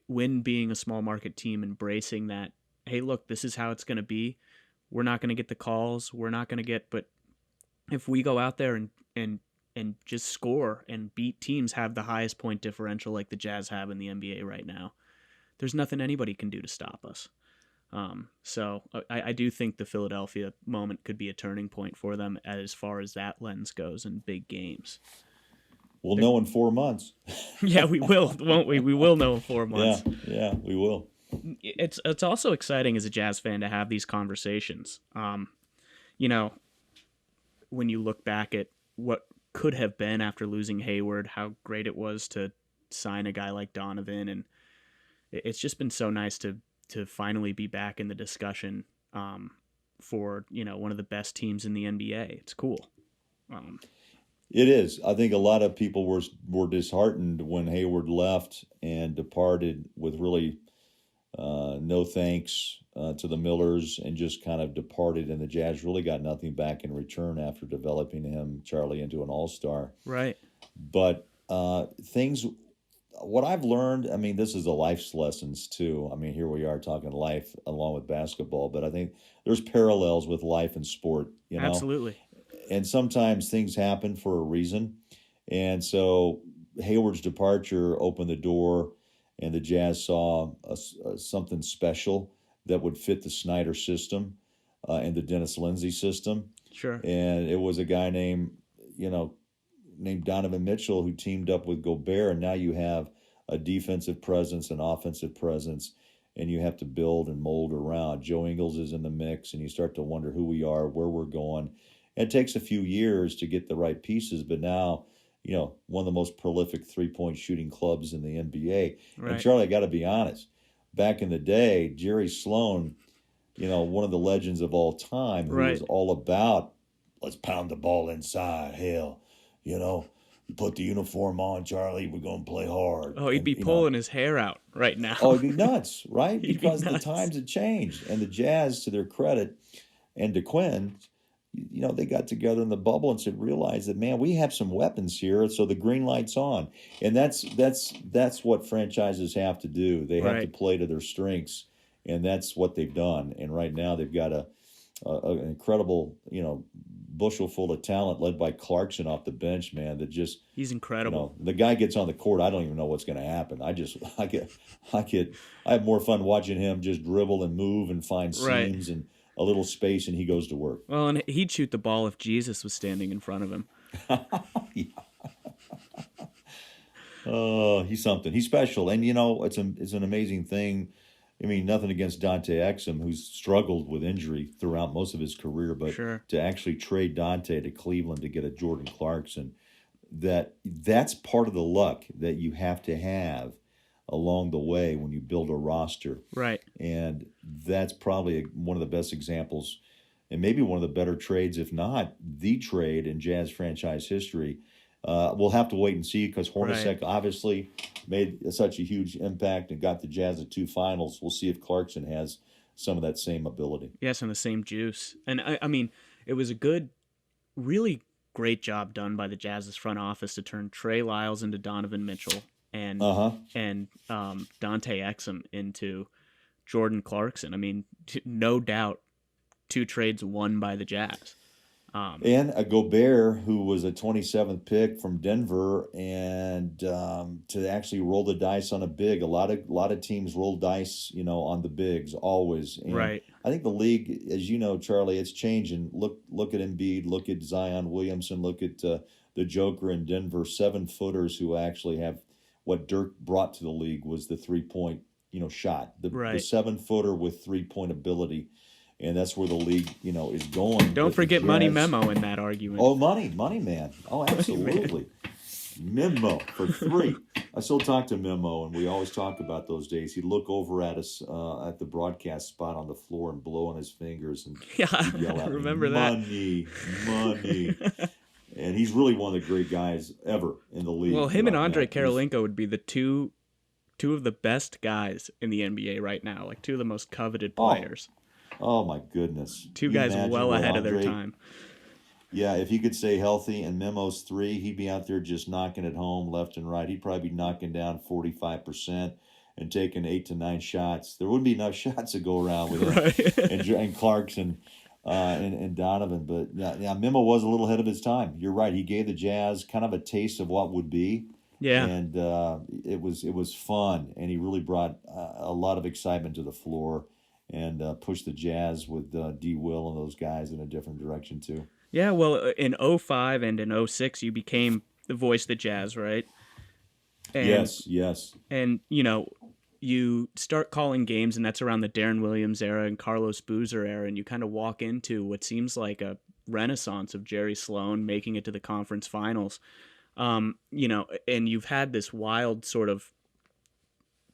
Wynn being a small market team embracing that, hey, look, this is how it's going to be. We're not going to get the calls. We're not going to get, but if we go out there and just score and beat teams, have the highest point differential like the Jazz have in the NBA right now, there's nothing anybody can do to stop us. So I do think the Philadelphia moment could be a turning point for them as far as that lens goes in big games. We'll know in 4 months. Yeah, we will, won't we? We will know in 4 months. Yeah, we will. It's also exciting as a Jazz fan to have these conversations. You know, when you look back at what could have been after losing Hayward, how great it was to sign a guy like Donovan, and it's just been so nice to finally be back in the discussion for, you know, one of the best teams in the NBA. It's cool. It is. I think a lot of people were disheartened when Hayward left and departed with really no thanks to the Millers, and just kind of departed, and the Jazz really got nothing back in return after developing him, Charlie, into an all-star. Right. But what I've learned, I mean, this is the life's lessons too. I mean, here we are talking life along with basketball, but I think there's parallels with life and sport, you know? Absolutely. And sometimes things happen for a reason. And so Hayward's departure opened the door, and the Jazz saw something special that would fit the Snyder system and the Dennis Lindsey system. Sure. And it was a guy named Donovan Mitchell who teamed up with Gobert, and now you have a defensive presence, an offensive presence, and you have to build and mold around. Joe Ingles is in the mix, and you start to wonder who we are, where we're going. And it takes a few years to get the right pieces, but now, you know, one of the most prolific three-point shooting clubs in the NBA. Right. And Charlie, I got to be honest, back in the day, Jerry Sloan, you know, one of the legends of all time, who was all about, let's pound the ball inside, hell, you know, put the uniform on, Charlie, we're going to play hard. Oh, he'd be pulling his hair out right now. Oh, he'd be nuts, right? Because be nuts. The times had changed. And the Jazz, to their credit, and to Quinn, you know, they got together in the bubble and said, realize that, man, we have some weapons here, so the green light's on. And that's what franchises have to do. They have to play to their strengths, and that's what they've done. And right now they've got an incredible, you know, bushel full of talent led by Clarkson off the bench, man, that just... He's incredible. You know, the guy gets on the court, I don't even know what's going to happen. I have more fun watching him just dribble and move and find seams and a little space, and he goes to work. Well, and he'd shoot the ball if Jesus was standing in front of him. Oh, he's something. He's special. And, you know, it's an amazing thing. I mean, nothing against Dante Exum, who's struggled with injury throughout most of his career, but to actually trade Dante to Cleveland to get a Jordan Clarkson, that's part of the luck that you have to have along the way when you build a roster. Right. And that's probably one of the best examples, and maybe one of the better trades, if not the trade in Jazz franchise history. We'll have to wait and see, because Hornacek obviously made such a huge impact and got the Jazz to 2 finals. We'll see if Clarkson has some of that same ability. Yes, and the same juice. And I mean, it was a good, really great job done by the Jazz's front office to turn Trey Lyles into Donovan Mitchell and Dante Exum into Jordan Clarkson. I mean, no doubt 2 trades won by the Jazz. And a Gobert, who was a 27th pick from Denver, and to actually roll the dice on a big. A lot of teams roll dice, you know, on the bigs always. And I think the league, as you know, Charlie, it's changing. Look at Embiid, look at Zion Williamson, look at the Joker in Denver, 7-footers who actually have what Dirk brought to the league was the 3-point, you know, shot. The 7-footer with 3-point ability. And that's where the league, you know, is going. Don't forget Money Memo in that argument. Oh, money man. Oh, absolutely. Memo for 3. I still talk to Memo, and we always talk about those days. He'd look over at us at the broadcast spot on the floor and blow on his fingers and yell at remember me, money. And he's really one of the great guys ever in the league. Well, him and Andre Karolinko would be the two of the best guys in the NBA right now, like 2 of the most coveted players. Oh, my goodness. 2 guys well ahead of their time. Yeah, if he could stay healthy and Memo's 3, he'd be out there just knocking it home left and right. He'd probably be knocking down 45%. and taking 8 to 9 shots. There wouldn't be enough shots to go around with him Right. and Clarkson and Donovan. But yeah, Memo was a little ahead of his time. You're right. He gave the Jazz kind of a taste of what would be, Yeah. and it was fun. And he really brought a lot of excitement to the floor and pushed the Jazz with D. Will and those guys in a different direction too. Yeah, well, in '05 and in '06, you became the voice of the Jazz, right? And Yes, yes. you start calling games, and that's around the Darren Williams era and Carlos Boozer era, and you kind of walk into what seems like a renaissance of Jerry Sloan making it to the conference finals. And you've had this wild sort of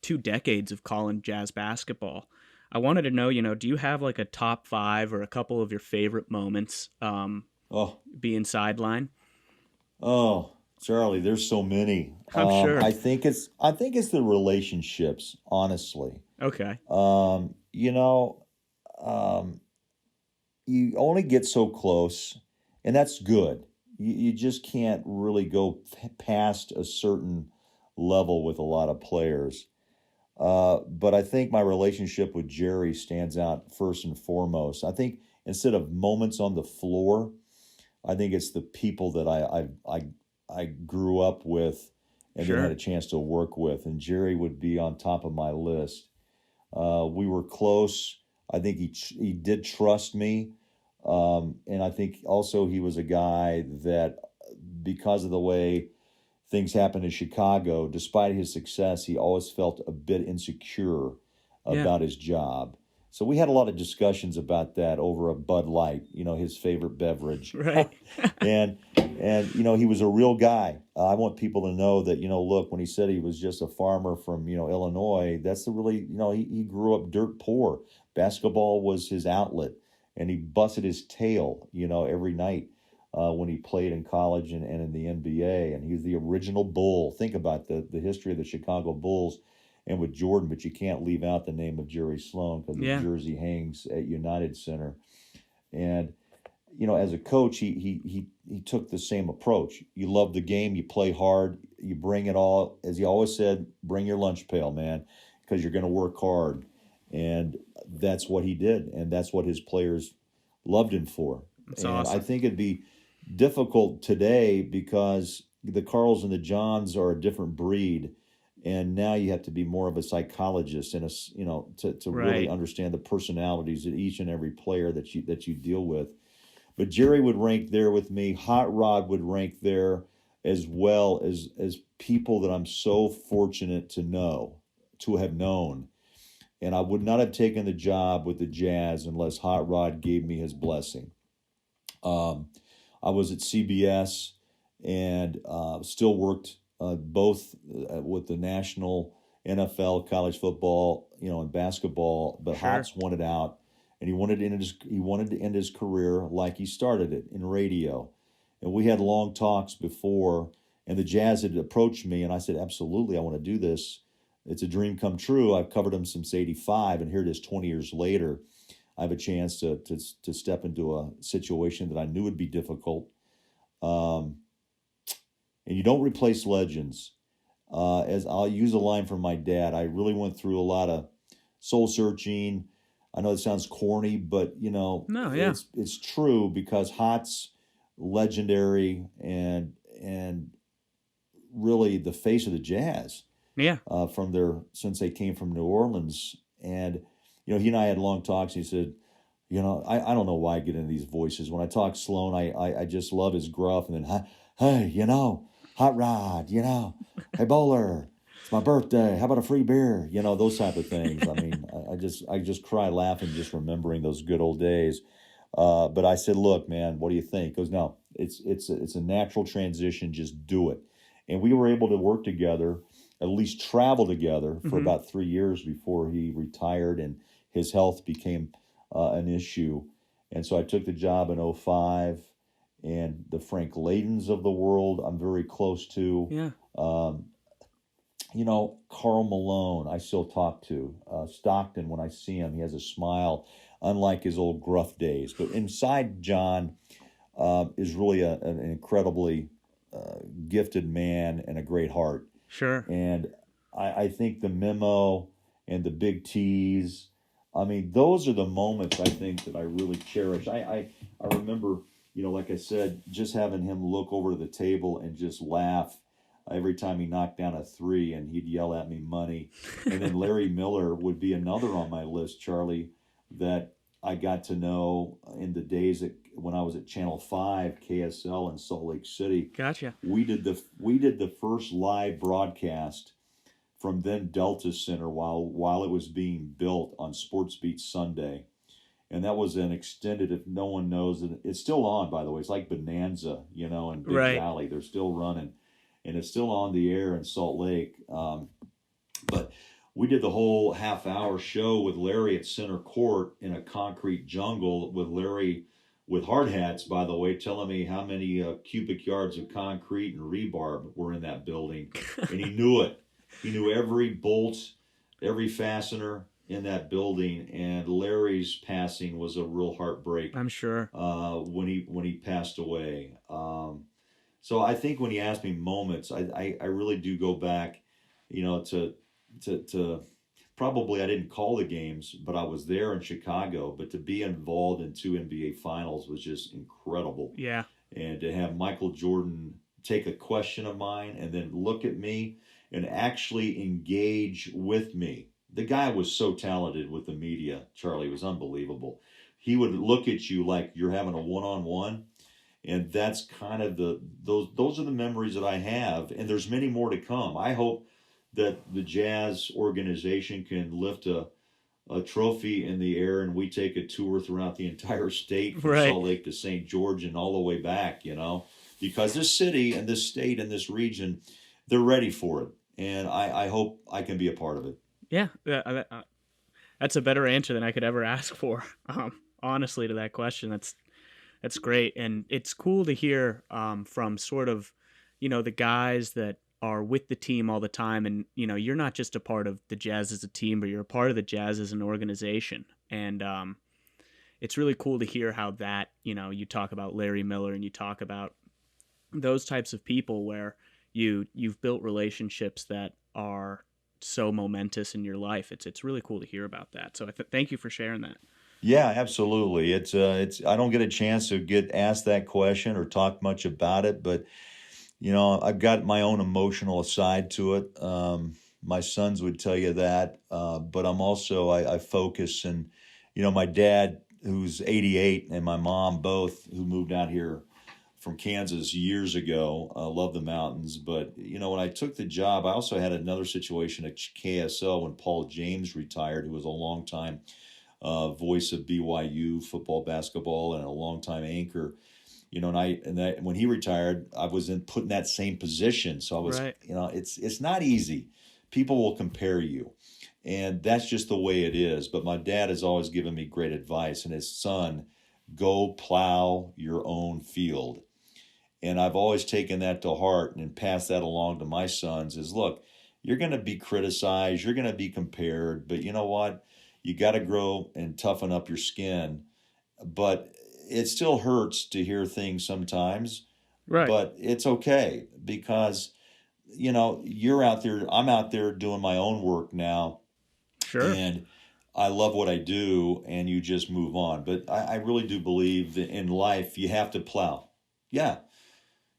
2 decades of calling Jazz basketball. I wanted to know, do you have like a top five or a couple of your favorite moments Oh, being sideline? oh, Charlie, there's so many. I'm sure. I think it's the relationships, honestly. Okay. Um, you know, um, you only get so close, and that's good. You just can't really go past a certain level with a lot of players. But I think my relationship with Jerry stands out first and foremost. I think instead of moments on the floor, I think it's the people that I grew up with and then had Sure. a chance to work with. And Jerry would be on top of my list. We were close. I think he did trust me, and I think also he was a guy that, because of the way things happened in Chicago, despite his success, he always felt a bit insecure Yeah. about his job. So we had a lot of discussions about that over a Bud Light, his favorite beverage. Right. And he was a real guy. I want people to know that, look, when he said he was just a farmer from, Illinois, that's the really, he grew up dirt poor. Basketball was his outlet, and he busted his tail, every night when he played in college and in the NBA. And he's the original Bull. Think about the history of the Chicago Bulls and with Jordan, but you can't leave out the name of Jerry Sloan because the Yeah. jersey hangs at United Center. And as a coach, he took the same approach. You love the game, you play hard, you bring it all. As he always said, bring your lunch pail, man, because you're going to work hard. And that's what he did, and that's what his players loved him for. It's And I awesome. think it'd be difficult today because the Carls and the Johns are a different breed, and now you have to be more of a psychologist and to really Right. understand the personalities of each and every player that you deal with. But Jerry would rank there with me. Hot Rod would rank there, as well as people that I'm so fortunate to have known. And I would not have taken the job with the Jazz unless Hot Rod gave me his blessing. Um, I was at CBS and still worked both with the national NFL, college football, and basketball. But Sure. Hots wanted out, and he wanted to end his career like he started it in radio. And we had long talks before, and the Jazz had approached me, and I said, absolutely, I want to do this. It's a dream come true. I've covered him since '85, and here it is 20 years later. I have a chance to step into a situation that I knew would be difficult. Um, and you don't replace legends. As I'll use a line from my dad, I really went through a lot of soul searching. I know it sounds corny, but No, yeah. it's true because Hot's legendary and really the face of the Jazz Yeah. since they came from New Orleans. And he and I had long talks. And he said, I don't know why I get into these voices. When I talk Sloan, I just love his gruff. And then, hey, Hot Rod, hey, Bowler, it's my birthday. How about a free beer? Those type of things. I mean, I just cry laughing just remembering those good old days. But I said, look, man, what do you think? He goes, no, it's a natural transition. Just do it. And we were able to work together, at least travel together for Hmm. about 3 years before he retired and his health became an issue. And so I took the job in '05, and the Frank Ladens of the world I'm very close to. Yeah. Um, Carl Malone, I still talk to. Stockton, when I see him, he has a smile, unlike his old gruff days. But inside John is really an incredibly gifted man and a great heart. Sure. And I think the memo and the big tease, I mean, those are the moments I think that I really cherish. I remember, like I said, just having him look over to the table and just laugh every time he knocked down a three, and he'd yell at me money. And then Larry Miller would be another on my list, Charlie, that I got to know in the days when I was at Channel 5 KSL in Salt Lake City. Gotcha. We did the first live broadcast from then Delta Center while it was being built on Sports Beat Sunday. And that was an extended, if no one knows, and it's still on, by the way. It's like Bonanza, and Big Right. Valley. They're still running, and it's still on the air in Salt Lake. But we did the whole half-hour show with Larry at center court in a concrete jungle with Larry with hard hats, by the way, telling me how many cubic yards of concrete and rebar were in that building. And he knew it. He knew every bolt, every fastener in that building. And Larry's passing was a real heartbreak. I'm sure. When he passed away. So I think when he asked me moments, I really do go back, to probably I didn't call the games, but I was there in Chicago. But to be involved in two NBA finals was just incredible. Yeah. And to have Michael Jordan take a question of mine and then look at me and actually engage with me. The guy was so talented with the media, Charlie. It was unbelievable. He would look at you like you're having a one-on-one. And that's kind of those are the memories that I have. And there's many more to come. I hope that the Jazz organization can lift a trophy in the air and we take a tour throughout the entire state from Right. Salt Lake to St. George and all the way back, because this city and this state and this region, they're ready for it. And I hope I can be a part of it. Yeah. That's a better answer than I could ever ask for. Honestly, to that question, that's great. And it's cool to hear from sort of, the guys that are with the team all the time. And, you're not just a part of the Jazz as a team, but you're a part of the Jazz as an organization. And it's really cool to hear how that, you talk about Larry Miller and you talk about those types of people where you've built relationships that are so momentous in your life. It's really cool to hear about that. So thank you for sharing that. Yeah, absolutely. It's I don't get a chance to get asked that question or talk much about it, but I've got my own emotional side to it. My sons would tell you that, but I'm also I focus and my dad who's 88 and my mom both who moved out here from Kansas years ago. Love the mountains, but when I took the job, I also had another situation at KSL when Paul James retired, who was a long time voice of BYU football, basketball, and a longtime anchor. When he retired, I was put in that same position. So I was, Right. It's not easy. People will compare you, and that's just the way it is. But my dad has always given me great advice, and his son, go plow your own field. And I've always taken that to heart and passed that along to my sons is, look, you're going to be criticized, you're going to be compared, but you know what? You got to grow and toughen up your skin. But it still hurts to hear things sometimes, Right. but it's okay because, you're out there, I'm out there doing my own work now, Sure. and I love what I do, and you just move on. But I really do believe that in life, you have to plow. Yeah.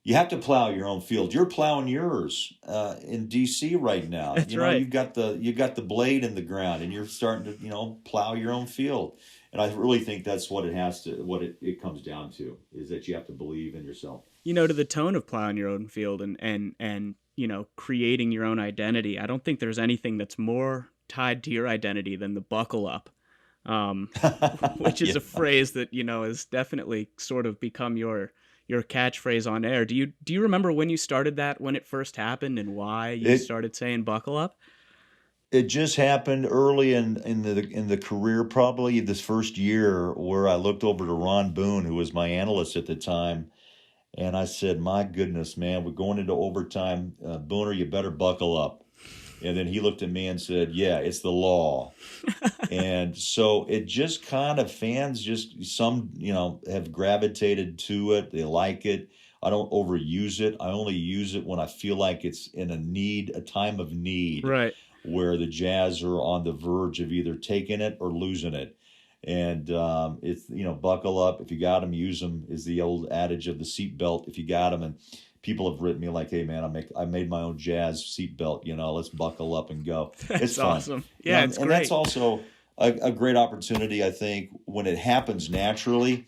You have to plow your own field. You're plowing yours in DC right now. That's right. You've got the blade in the ground, and you're starting to plow your own field. And I really think that's what it comes down to is that you have to believe in yourself. To the tone of plowing your own field and creating your own identity. I don't think there's anything that's more tied to your identity than the buckle up, which is Yeah. a phrase that has definitely sort of become your catchphrase on air. Do you remember when you started that, when it first happened, and why you started saying buckle up? It just happened early in the career, probably this first year, where I looked over to Ron Boone, who was my analyst at the time, and I said, "My goodness, man, we're going into overtime. Booner, you better buckle up." And then he looked at me and said, "Yeah, it's the law." And so it just kind of fans just some have gravitated to it. They like it. I don't overuse it. I only use it when I feel like it's in a time of need, Right. where the Jazz are on the verge of either taking it or losing it. And it's, buckle up. If you got them, use them, is the old adage of the seatbelt. If you got them, and people have written me like, hey man, I made my own Jazz seatbelt. Let's buckle up and go. It's That's fun. awesome. Yeah, it's And that's great. also a great opportunity. I think when it happens naturally,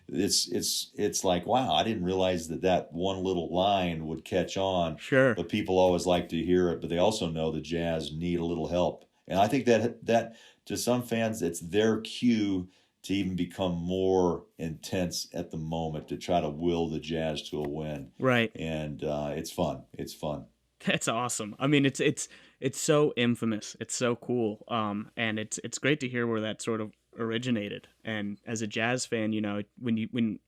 it's like, wow, I didn't realize that one little line would catch on. Sure. But people always like to hear it, but they also know the Jazz need a little help. And I think that to some fans, it's their cue to even become more intense at the moment, to try to will the Jazz to a win. Right. And it's fun. It's fun. That's awesome. I mean, it's so infamous. It's so cool. And it's great to hear where that sort of originated. And as a Jazz fan, when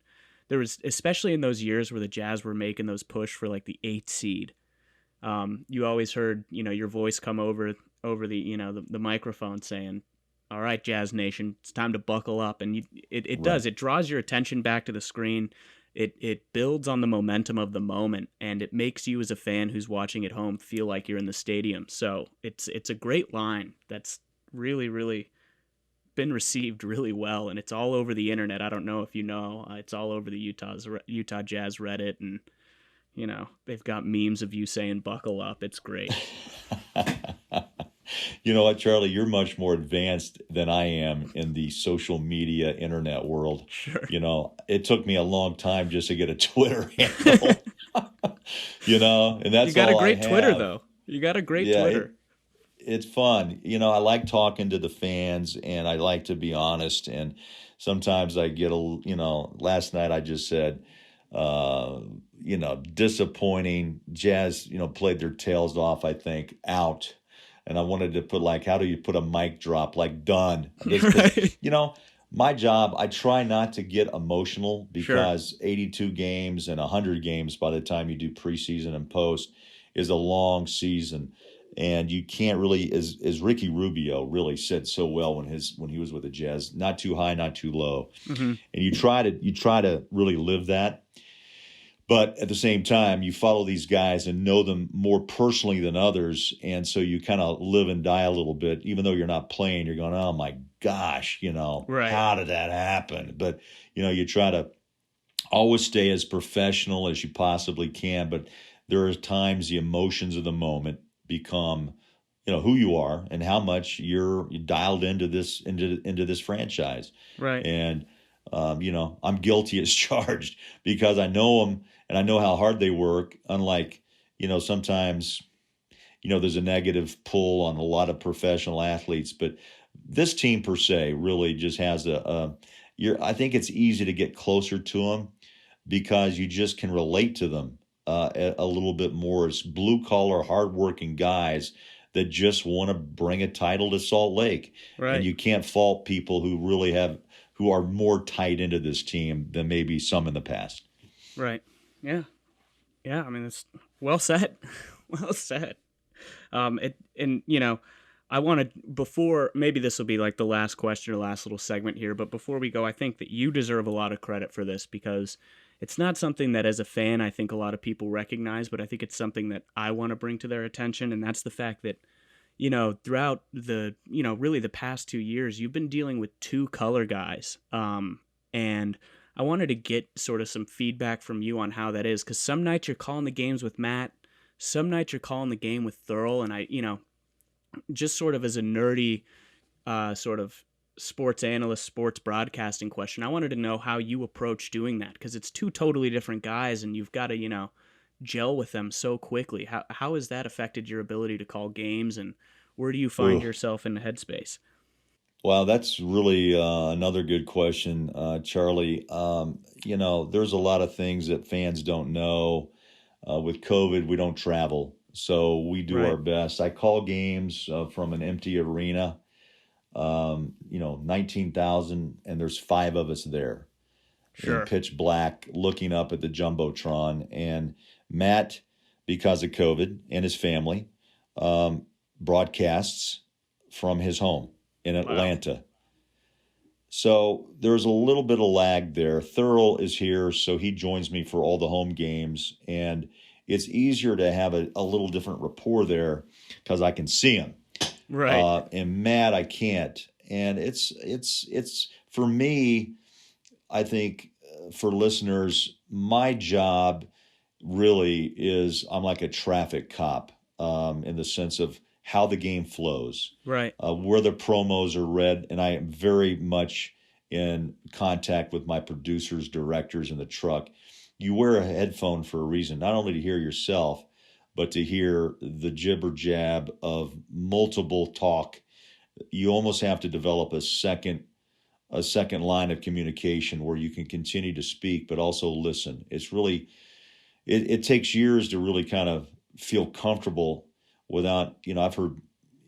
there was, especially in those years where the Jazz were making those push for like the 8th seed, you always heard, your voice come over the, the microphone saying, all right, Jazz Nation, it's time to buckle up. And it Right. does. It draws your attention back to the screen. It builds on the momentum of the moment, and it makes you as a fan who's watching at home feel like you're in the stadium. So it's a great line that's really, really been received really well, and it's all over the internet. I don't know if you know, it's all over the Utah Jazz Reddit, and they've got memes of you saying "buckle up." It's great. You know what, Charlie? You're much more advanced than I am in the social media internet world. Sure. It took me a long time just to get a Twitter handle. And that's You got all a great I Twitter have. though. You got a great Yeah, Twitter. it's fun. I like talking to the fans, and I like to be honest. And sometimes I get last night I just said, disappointing. Jazz, played their tails off, I think, out. And I wanted to put, like, how do you put a mic drop, like, done? Because, Right. my job, I try not to get emotional, Sure. because 82 games and 100 games by the time you do preseason and post is a long season. And you can't really, as Ricky Rubio really said so well when he was with the Jazz, not too high, not too low. Hmm. And you try to really live that. But at the same time, you follow these guys and know them more personally than others. And so you kind of live and die a little bit. Even though you're not playing, you're going, oh my gosh, Right. how did that happen? But, you try to always stay as professional as you possibly can. But there are times the emotions of the moment become, who you are and how much you're dialed into this franchise. Right. And I'm guilty as charged, because I know them and I know how hard they work. Unlike, sometimes, there's a negative pull on a lot of professional athletes, but this team per se really just has I think it's easy to get closer to them, because you just can relate to them a little bit more as blue collar, hardworking guys that just want to bring a title to Salt Lake. Right. And you can't fault people who are more tied into this team than maybe some in the past. Right. Yeah. Yeah. I mean, it's well said. Well said. I wanted, before, maybe this will be like the last question or last little segment here, but before we go, I think that you deserve a lot of credit for this, because it's not something that as a fan, I think a lot of people recognize, but I think it's something that I want to bring to their attention. And that's the fact that, throughout the, really the past 2 years, you've been dealing with 2 color guys. And I wanted to get sort of some feedback from you on how that is, because some nights you're calling the games with Matt, some nights you're calling the game with Thurl, and I, just sort of as a nerdy sort of sports analyst, sports broadcasting question, I wanted to know how you approach doing that, because it's 2 totally different guys, and you've got to, gel with them so quickly. How has that affected your ability to call games, and where do you find Ooh. yourself in the headspace? Well, that's really another good question, Charlie. There's a lot of things that fans don't know. With COVID, we don't travel, so we do our Right. best. I call games from an empty arena, 19,000, and there's 5 of us there in Sure. pitch black, looking up at the Jumbotron. And Matt, because of COVID and his family, broadcasts from his home in Wow. Atlanta. So there's a little bit of lag there. Thurl is here, so he joins me for all the home games, and it's easier to have a little different rapport there because I can see him. Right. And Matt, I can't. And it's for me, I think for listeners, my job really is I'm like a traffic cop in the sense of how the game flows, Right. where the promos are read, and I am very much in contact with my producers, directors in the truck. You wear a headphone for a reason, not only to hear yourself, but to hear the jibber jab of multiple talk. You almost have to develop a second line of communication where you can continue to speak but also listen. It's really it takes years to really kind of feel comfortable without, I've heard,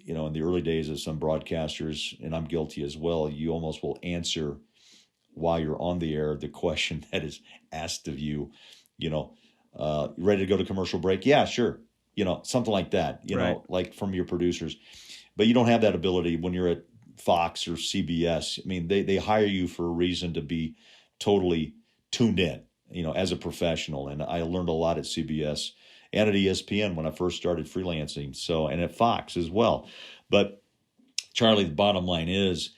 in the early days of some broadcasters, and I'm guilty as well, you almost will answer while you're on the air the question that is asked of you, ready to go to commercial break? Yeah, sure. Something like that, Right. like from your producers. But you don't have that ability when you're at Fox or CBS. I mean, they hire you for a reason to be totally tuned in, as a professional. And I learned a lot at CBS and at ESPN when I first started freelancing. So, and at Fox as well. But Charlie, the bottom line is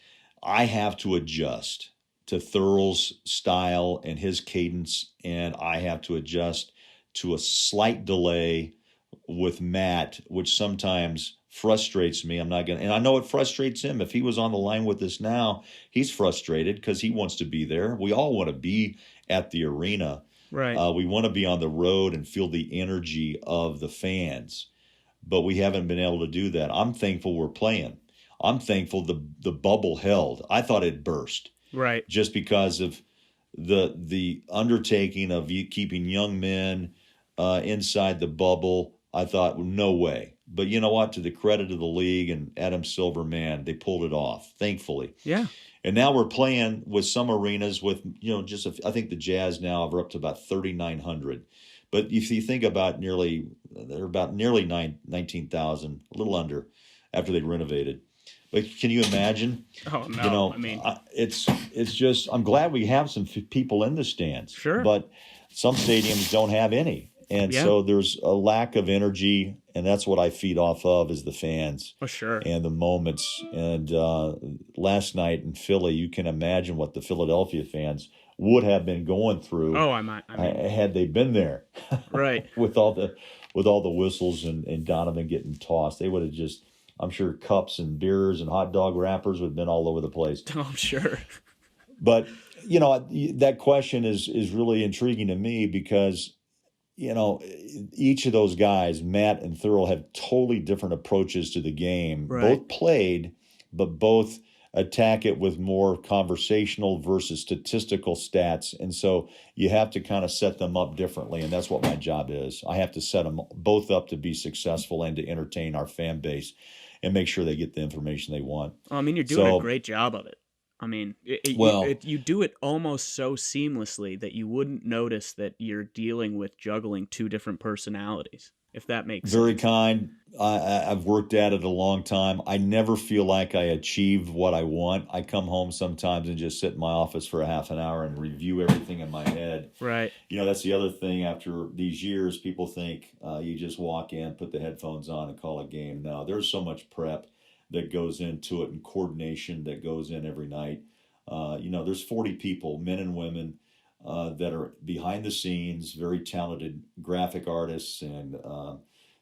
I have to adjust to Thurl's style and his cadence, and I have to adjust to a slight delay with Matt, which sometimes frustrates me. I'm not going to, and I know it frustrates him. If he was on the line with us now, he's frustrated because he wants to be there. We all want to be at the arena. Right. We want to be on the road and feel the energy of the fans, but we haven't been able to do that. I'm thankful we're playing. I'm thankful the bubble held. I thought it burst. Right. Just because of the undertaking of keeping young men inside the bubble. I thought, no way. But you know what? To the credit of the league and Adam Silver, man, they pulled it off, thankfully. Yeah. And now we're playing with some arenas with, I think the Jazz now are up to about 3,900. But if you think about they're about nearly 19,000, a little under, after they renovated. But can you imagine? Oh no! I mean, it's just. I'm glad we have some people in the stands. Sure. But some stadiums don't have any, and so there's a lack of energy, and that's what I feed off of is the fans. Oh sure. And the moments. And last night in Philly, you can imagine what the Philadelphia fans would have been going through. Oh, I mean, had they been there, right? with all the whistles and Donovan getting tossed, they would have just. I'm sure cups and beers and hot dog wrappers would have been all over the place. Oh, I'm sure. But, that question is really intriguing to me because, each of those guys, Matt and Thurl, have totally different approaches to the game. Right. Both played, but both attack it with more conversational versus statistical stats. And so you have to kind of set them up differently. And that's what my job is. I have to set them both up to be successful and to entertain our fan base and make sure they get the information they want. I mean, you're doing a great job of it. I mean, you do it almost so seamlessly that you wouldn't notice that you're dealing with juggling two different personalities, if that makes sense. Very kind. I've worked at it a long time. I never feel like I achieve what I want. I come home sometimes and just sit in my office for a half an hour and review everything in my head. Right. That's the other thing. After these years, people think you just walk in, put the headphones on, and call a game. No, there's so much prep that goes into it and coordination that goes in every night. There's 40 people, men and women, that are behind the scenes, very talented graphic artists and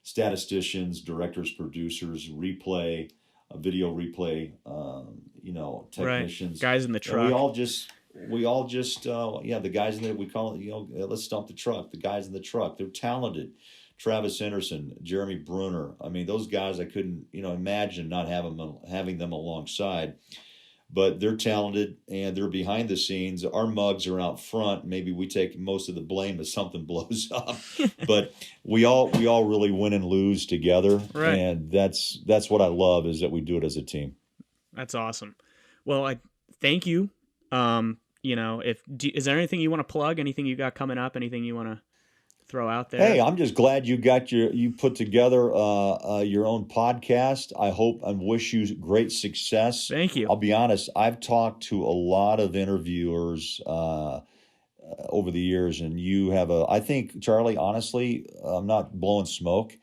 statisticians, directors, producers, replay, video replay, technicians. Right. Guys in the truck. And we all just, the guys in there, we call it, let's stomp the truck. The guys in the truck, they're talented. Travis Henderson, Jeremy Bruner. I mean, those guys I couldn't, imagine not having them alongside. But they're talented and they're behind the scenes. Our mugs are out front. Maybe we take most of the blame if something blows up. But we all really win and lose together. Right. And that's what I love is that we do it as a team. That's awesome. Well, I thank you. Is there anything you want to plug? Anything you got coming up? Anything you want to? throw out there. Hey, I'm just glad you put together your own podcast. I hope and wish you great success. Thank you. I'll be honest, I've talked to a lot of interviewers over the years, and you have I think, Charlie, honestly, I'm not blowing smoke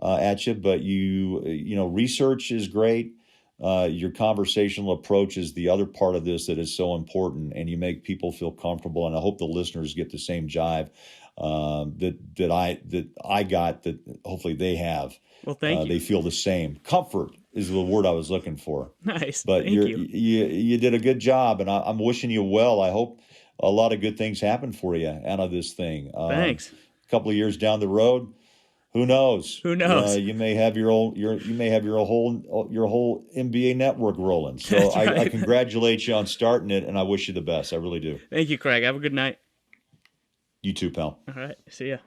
at you, but research is great. Your conversational approach is the other part of this that is so important, and you make people feel comfortable. And I hope the listeners get the same jive that I got, that hopefully they have. Well, thank you. They feel the same. Comfort is the word I was looking for. Nice. But Thank you. You did a good job, and I'm wishing you well. I hope a lot of good things happen for you out of this thing. Thanks. A couple of years down the road, who knows? Who knows? You may have your whole NBA network rolling. So I congratulate you on starting it, and I wish you the best. I really do. Thank you, Craig. Have a good night. You too, pal. All right. See ya.